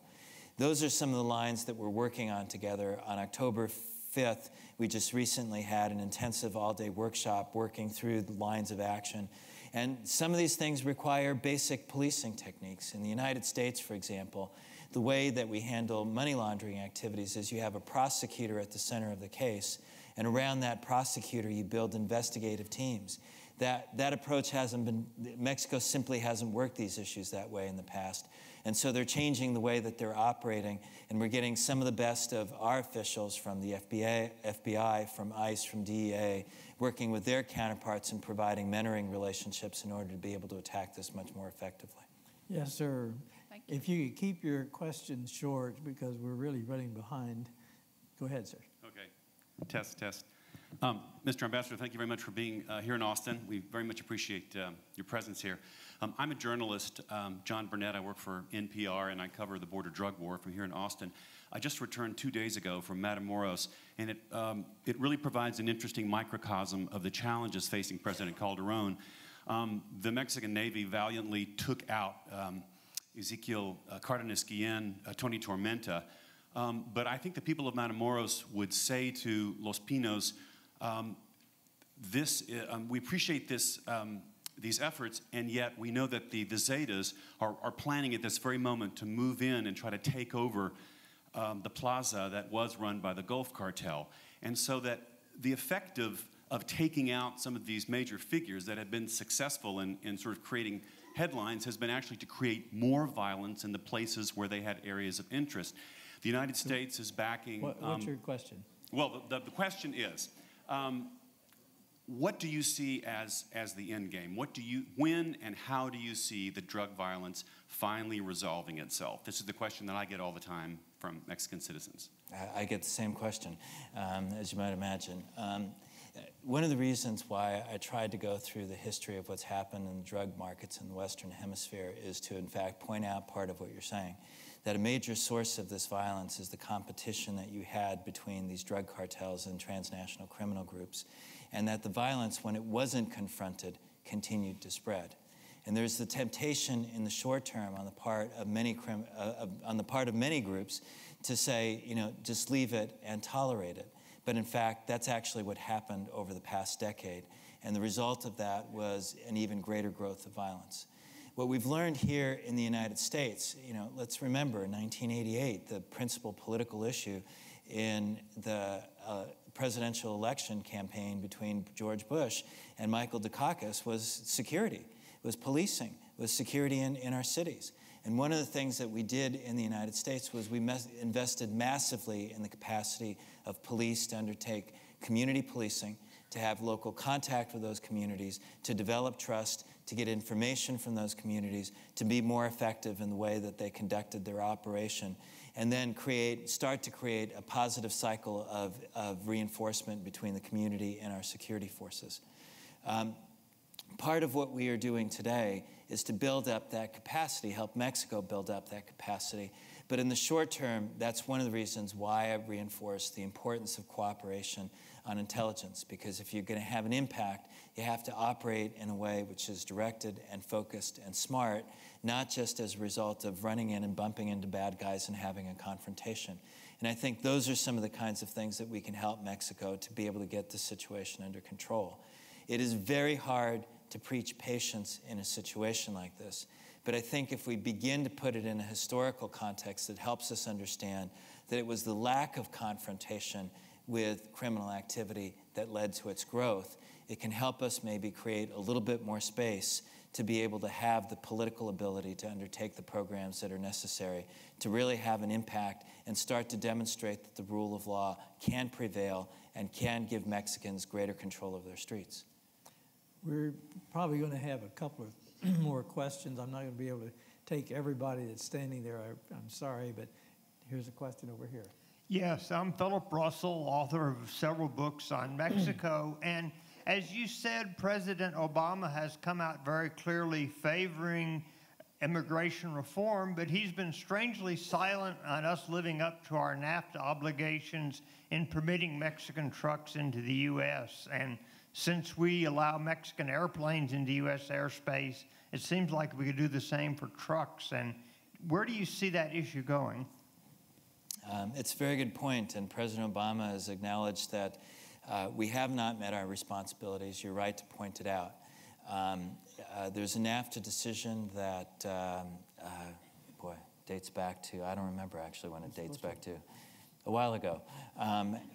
Those are some of the lines that we're working on together. On October 5th, we just recently had an intensive all-day workshop working through the lines of action. And some of these things require basic policing techniques. In the United States, for example, the way that we handle money laundering activities is you have a prosecutor at the center of the case, and around that prosecutor you build investigative teams. That approach hasn't been, Mexico simply hasn't worked these issues that way in the past. And so they're changing the way that they're operating, and we're getting some of the best of our officials from the FBI, from ICE, from DEA, working with their counterparts and providing mentoring relationships in order to be able to attack this much more effectively. Yes, sir. Thank you. If you could keep your questions short because we're really running behind. Go ahead, sir. Okay. Test. Mr. Ambassador, thank you very much for being here in Austin. We very much appreciate your presence here. I'm a journalist, John Burnett. I work for NPR, and I cover the border drug war from here in Austin. I just returned 2 days ago from Matamoros, and it really provides an interesting microcosm of the challenges facing President Calderon. The Mexican Navy valiantly took out Ezequiel Cardenas-Guillen, Tony Tormenta, but I think the people of Matamoros would say to Los Pinos, we appreciate these efforts, and yet we know that the Zetas are planning at this very moment to move in and try to take over the plaza that was run by the Gulf Cartel. And so that the effect of taking out some of these major figures that have been successful in sort of creating headlines has been actually to create more violence in the places where they had areas of interest. The United States is backing... What's your question? Well, the question is, what do you see as the end game? When and how do you see the drug violence finally resolving itself? This is the question that I get all the time from Mexican citizens. I get the same question, as you might imagine. One of the reasons why I tried to go through the history of what's happened in the drug markets in the Western Hemisphere is to, in fact, point out part of what you're saying, that a major source of this violence is the competition that you had between these drug cartels and transnational criminal groups, and that the violence, when it wasn't confronted, continued to spread. And there's the temptation in the short term on the part of many groups to say, just leave it and tolerate it. But in fact, that's actually what happened over the past decade. And the result of that was an even greater growth of violence. What we've learned here in the United States, let's remember in 1988, the principal political issue in the presidential election campaign between George Bush and Michael Dukakis was security, was policing, was security in our cities. And one of the things that we did in the United States was we invested massively in the capacity of police to undertake community policing, to have local contact with those communities, to develop trust, to get information from those communities, to be more effective in the way that they conducted their operation, and then start to create a positive cycle of reinforcement between the community and our security forces. Part of what we are doing today is to build up that capacity, help Mexico build up that capacity. But in the short term, that's one of the reasons why I've reinforced the importance of cooperation on intelligence, because if you're going to have an impact, you have to operate in a way which is directed and focused and smart, not just as a result of running in and bumping into bad guys and having a confrontation. And I think those are some of the kinds of things that we can help Mexico to be able to get the situation under control. It is very hard to preach patience in a situation like this. But I think if we begin to put it in a historical context, it helps us understand that it was the lack of confrontation with criminal activity that led to its growth. It can help us maybe create a little bit more space to be able to have the political ability to undertake the programs that are necessary to really have an impact and start to demonstrate that the rule of law can prevail and can give Mexicans greater control of their streets. We're probably going to have a couple of more questions. I'm not going to be able to take everybody that's standing there. I'm sorry, but here's a question over here. Yes, I'm Philip Russell, author of several books on Mexico. And as you said, President Obama has come out very clearly favoring immigration reform, but he's been strangely silent on us living up to our NAFTA obligations in permitting Mexican trucks into the U.S. And since we allow Mexican airplanes into U.S. airspace, it seems like we could do the same for trucks. And where do you see that issue going? It's a very good point, and President Obama has acknowledged that we have not met our responsibilities. You're right to point it out. There's a NAFTA decision that, dates back to, I don't remember actually when it dates back to, a while ago.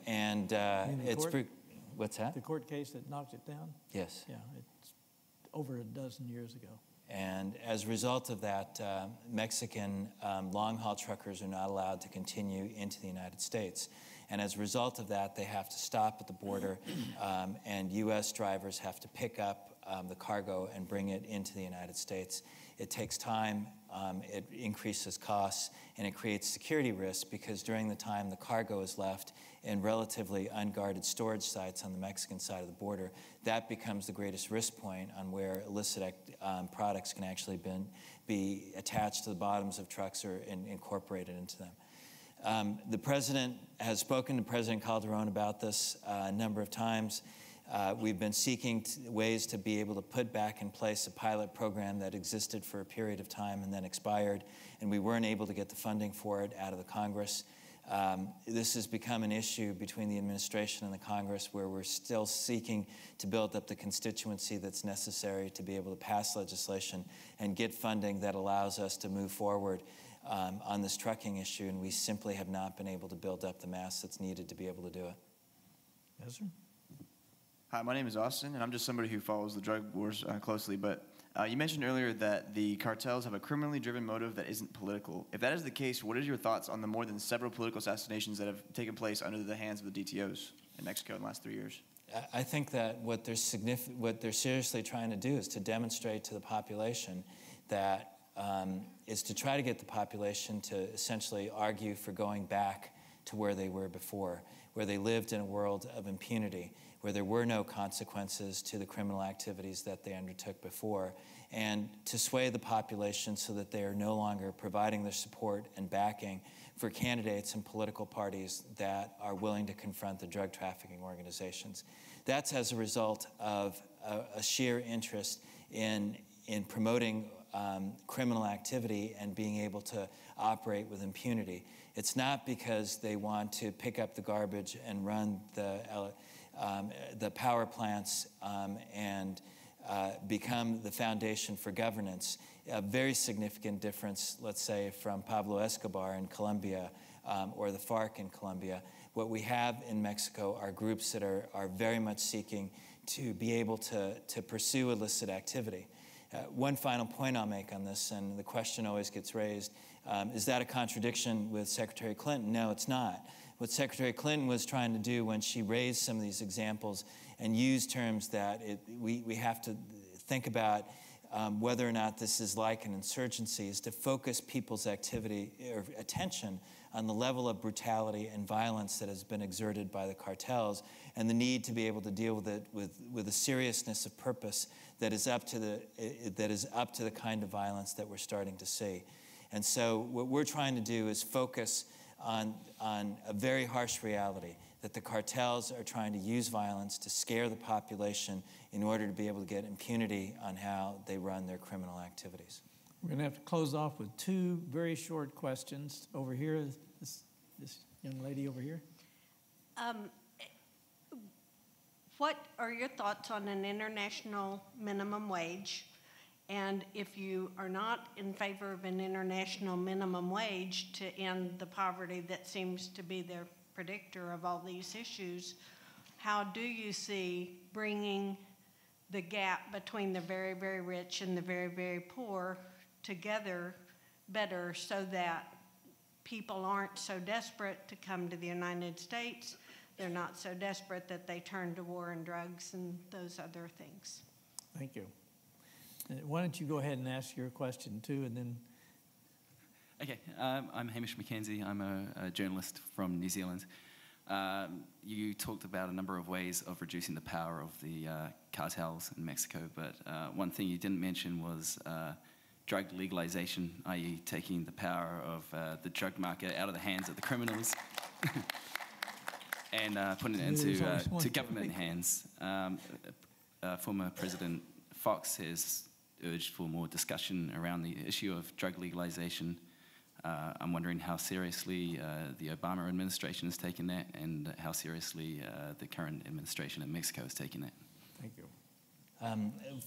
It's, what's that? The court case that knocked it down? Yes. Yeah, it's over a dozen years ago. And as a result of that, Mexican long-haul truckers are not allowed to continue into the United States. And as a result of that, they have to stop at the border, and U.S. drivers have to pick up the cargo and bring it into the United States. It takes time, it increases costs, and it creates security risks because during the time the cargo is left in relatively unguarded storage sites on the Mexican side of the border, that becomes the greatest risk point on where illicit products can actually be attached to the bottoms of trucks or incorporated into them. The president has spoken to President Calderon about this a number of times. We've been seeking ways to be able to put back in place a pilot program that existed for a period of time and then expired, and we weren't able to get the funding for it out of the Congress. This has become an issue between the administration and the Congress where we're still seeking to build up the constituency that's necessary to be able to pass legislation and get funding that allows us to move forward on this trucking issue, and we simply have not been able to build up the mass that's needed to be able to do it. Yes, sir. Hi, my name is Austin, and I'm just somebody who follows the drug wars closely, but you mentioned earlier that the cartels have a criminally driven motive that isn't political. If that is the case, what are your thoughts on the more than several political assassinations that have taken place under the hands of the DTOs in Mexico in the last 3 years? I think that what they're seriously trying to do is to demonstrate to the population that is to try to get the population to essentially argue for going back to where they were before, where they lived in a world of impunity, where there were no consequences to the criminal activities that they undertook before, and to sway the population so that they are no longer providing their support and backing for candidates and political parties that are willing to confront the drug trafficking organizations. That's as a result of a sheer interest in promoting criminal activity and being able to operate with impunity. It's not because they want to pick up the garbage and run the power plants and become the foundation for governance. A very significant difference, let's say, from Pablo Escobar in Colombia or the FARC in Colombia. What we have in Mexico are groups that are very much seeking to be able to pursue illicit activity. One final point I'll make on this, and the question always gets raised, is that a contradiction with Secretary Clinton? No, it's not. What Secretary Clinton was trying to do when she raised some of these examples and used terms that we have to think about whether or not this is like an insurgency is to focus people's activity or attention on the level of brutality and violence that has been exerted by the cartels and the need to be able to deal with it with a seriousness of purpose that is up to the kind of violence that we're starting to see. And so what we're trying to do is focus on a very harsh reality that the cartels are trying to use violence to scare the population in order to be able to get impunity on how they run their criminal activities. We're going to have to close off with two very short questions. Over here, this young lady over here. What are your thoughts on an international minimum wage? And if you are not in favor of an international minimum wage to end the poverty that seems to be the predictor of all these issues, how do you see bringing the gap between the very, very rich and the very, very poor together better, so that people aren't so desperate to come to the United States. They're not so desperate that they turn to war and drugs and those other things. Thank you. Why don't you go ahead and ask your question too, and then. Okay, I'm Hamish McKenzie. I'm a journalist from New Zealand. You talked about a number of ways of reducing the power of the cartels in Mexico, but one thing you didn't mention was drug legalization, i.e. taking the power of the drug market out of the hands of the criminals and putting it into government hands. Former President Fox has urged for more discussion around the issue of drug legalization. I'm wondering how seriously the Obama administration has taken that, and how seriously the current administration in Mexico has taken that. Thank you.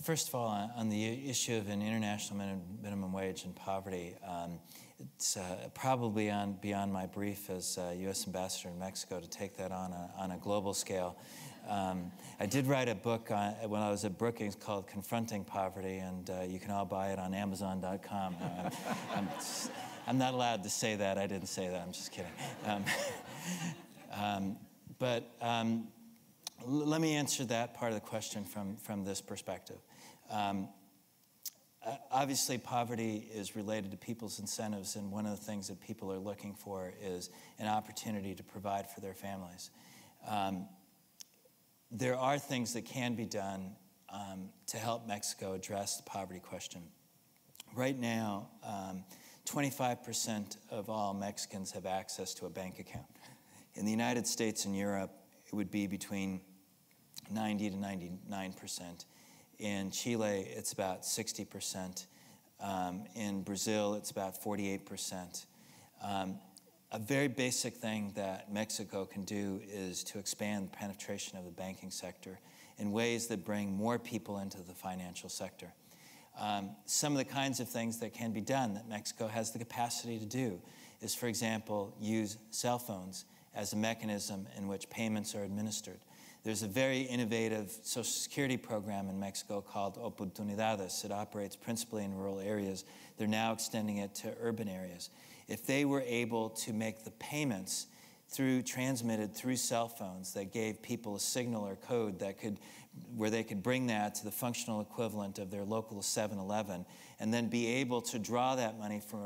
First of all, on the issue of an international minimum wage and poverty, it's probably beyond my brief as U.S. Ambassador in Mexico to take that on a global scale. I did write a book when I was at Brookings called Confronting Poverty, and you can all buy it on Amazon.com. I'm not allowed to say that. I didn't say that. I'm just kidding. Let me answer that part of the question from this perspective. Obviously, poverty is related to people's incentives, and one of the things that people are looking for is an opportunity to provide for their families. There are things that can be done to help Mexico address the poverty question. Right now, 25% of all Mexicans have access to a bank account. In the United States and Europe, it would be between 90 to 99%. In Chile, it's about 60%. In Brazil, it's about 48%. A very basic thing that Mexico can do is to expand penetration of the banking sector in ways that bring more people into the financial sector. Some of the kinds of things that can be done that Mexico has the capacity to do is, for example, use cell phones as a mechanism in which payments are administered. There's a very innovative Social Security program in Mexico called Oportunidades. It operates principally in rural areas. They're now extending it to urban areas. If they were able to make the payments transmitted through cell phones that gave people a signal or code where they could bring that to the functional equivalent of their local 7-Eleven, and then be able to draw that money from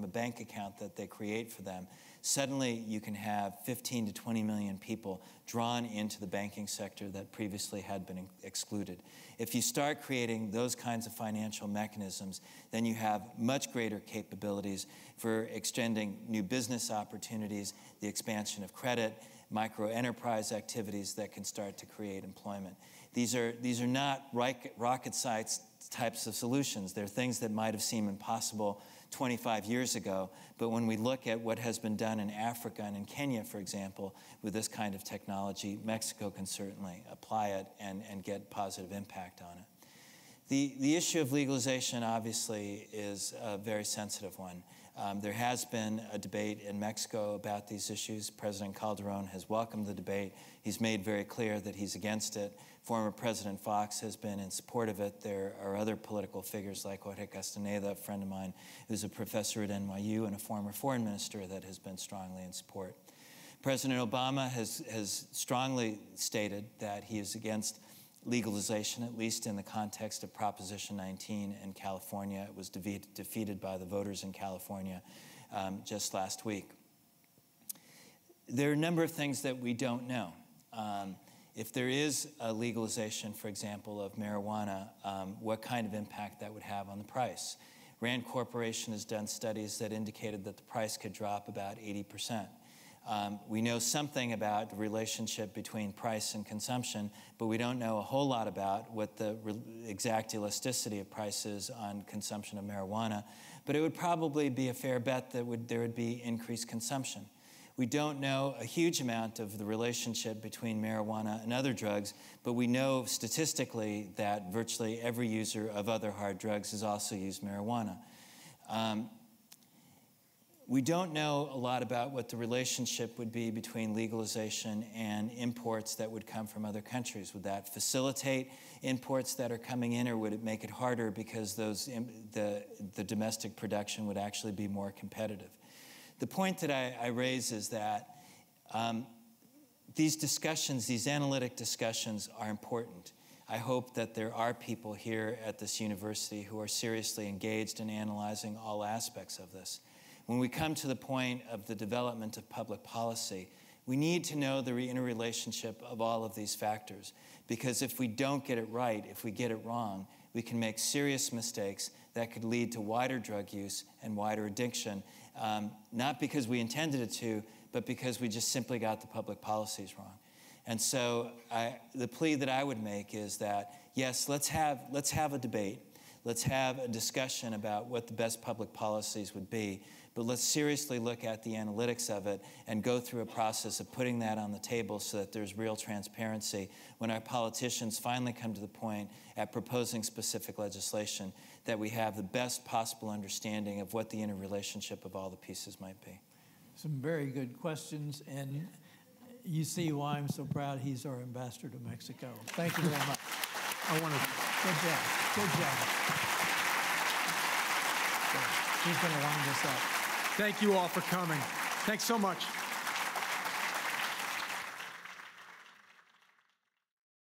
a bank account that they create for them, suddenly you can have 15 to 20 million people drawn into the banking sector that previously had been excluded. If you start creating those kinds of financial mechanisms, then you have much greater capabilities for extending new business opportunities, the expansion of credit, micro-enterprise activities that can start to create employment. These are not rocket science types of solutions. They're things that might have seemed impossible 25 years ago, but when we look at what has been done in Africa and in Kenya, for example, with this kind of technology, Mexico can certainly apply it and get positive impact on it. The issue of legalization, obviously, is a very sensitive one. There has been a debate in Mexico about these issues. President Calderon has welcomed the debate. He's made very clear that he's against it. Former President Fox has been in support of it. There are other political figures like Jorge Castaneda, a friend of mine who's a professor at NYU and a former foreign minister, that has been strongly in support. President Obama has strongly stated that he is against legalization, at least in the context of Proposition 19 in California. It was defeated by the voters in California just last week. There are a number of things that we don't know. If there is a legalization, for example, of marijuana, what kind of impact that would have on the price. Rand Corporation has done studies that indicated that the price could drop about 80%. We know something about the relationship between price and consumption, but we don't know a whole lot about what the exact elasticity of price is on consumption of marijuana. But it would probably be a fair bet that there would be increased consumption. We don't know a huge amount of the relationship between marijuana and other drugs, but we know statistically that virtually every user of other hard drugs has also used marijuana. We don't know a lot about what the relationship would be between legalization and imports that would come from other countries. Would that facilitate imports that are coming in, or would it make it harder because the domestic production would actually be more competitive? The point that I raise is that these discussions, these analytic discussions, are important. I hope that there are people here at this university who are seriously engaged in analyzing all aspects of this. When we come to the point of the development of public policy, we need to know the interrelationship of all of these factors, because if we don't get it right, if we get it wrong, we can make serious mistakes that could lead to wider drug use and wider addiction, not because we intended it to, but because we just simply got the public policies wrong. And so the plea that I would make is that, yes, let's have a debate. Let's have a discussion about what the best public policies would be, but let's seriously look at the analytics of it and go through a process of putting that on the table so that there's real transparency when our politicians finally come to the point at proposing specific legislation, that we have the best possible understanding of what the interrelationship of all the pieces might be. Some very good questions, and you see why I'm so proud he's our ambassador to Mexico. Thank you very much. I want to. Good job. Good job. He's going to wind us up. Thank you all for coming. Thanks so much.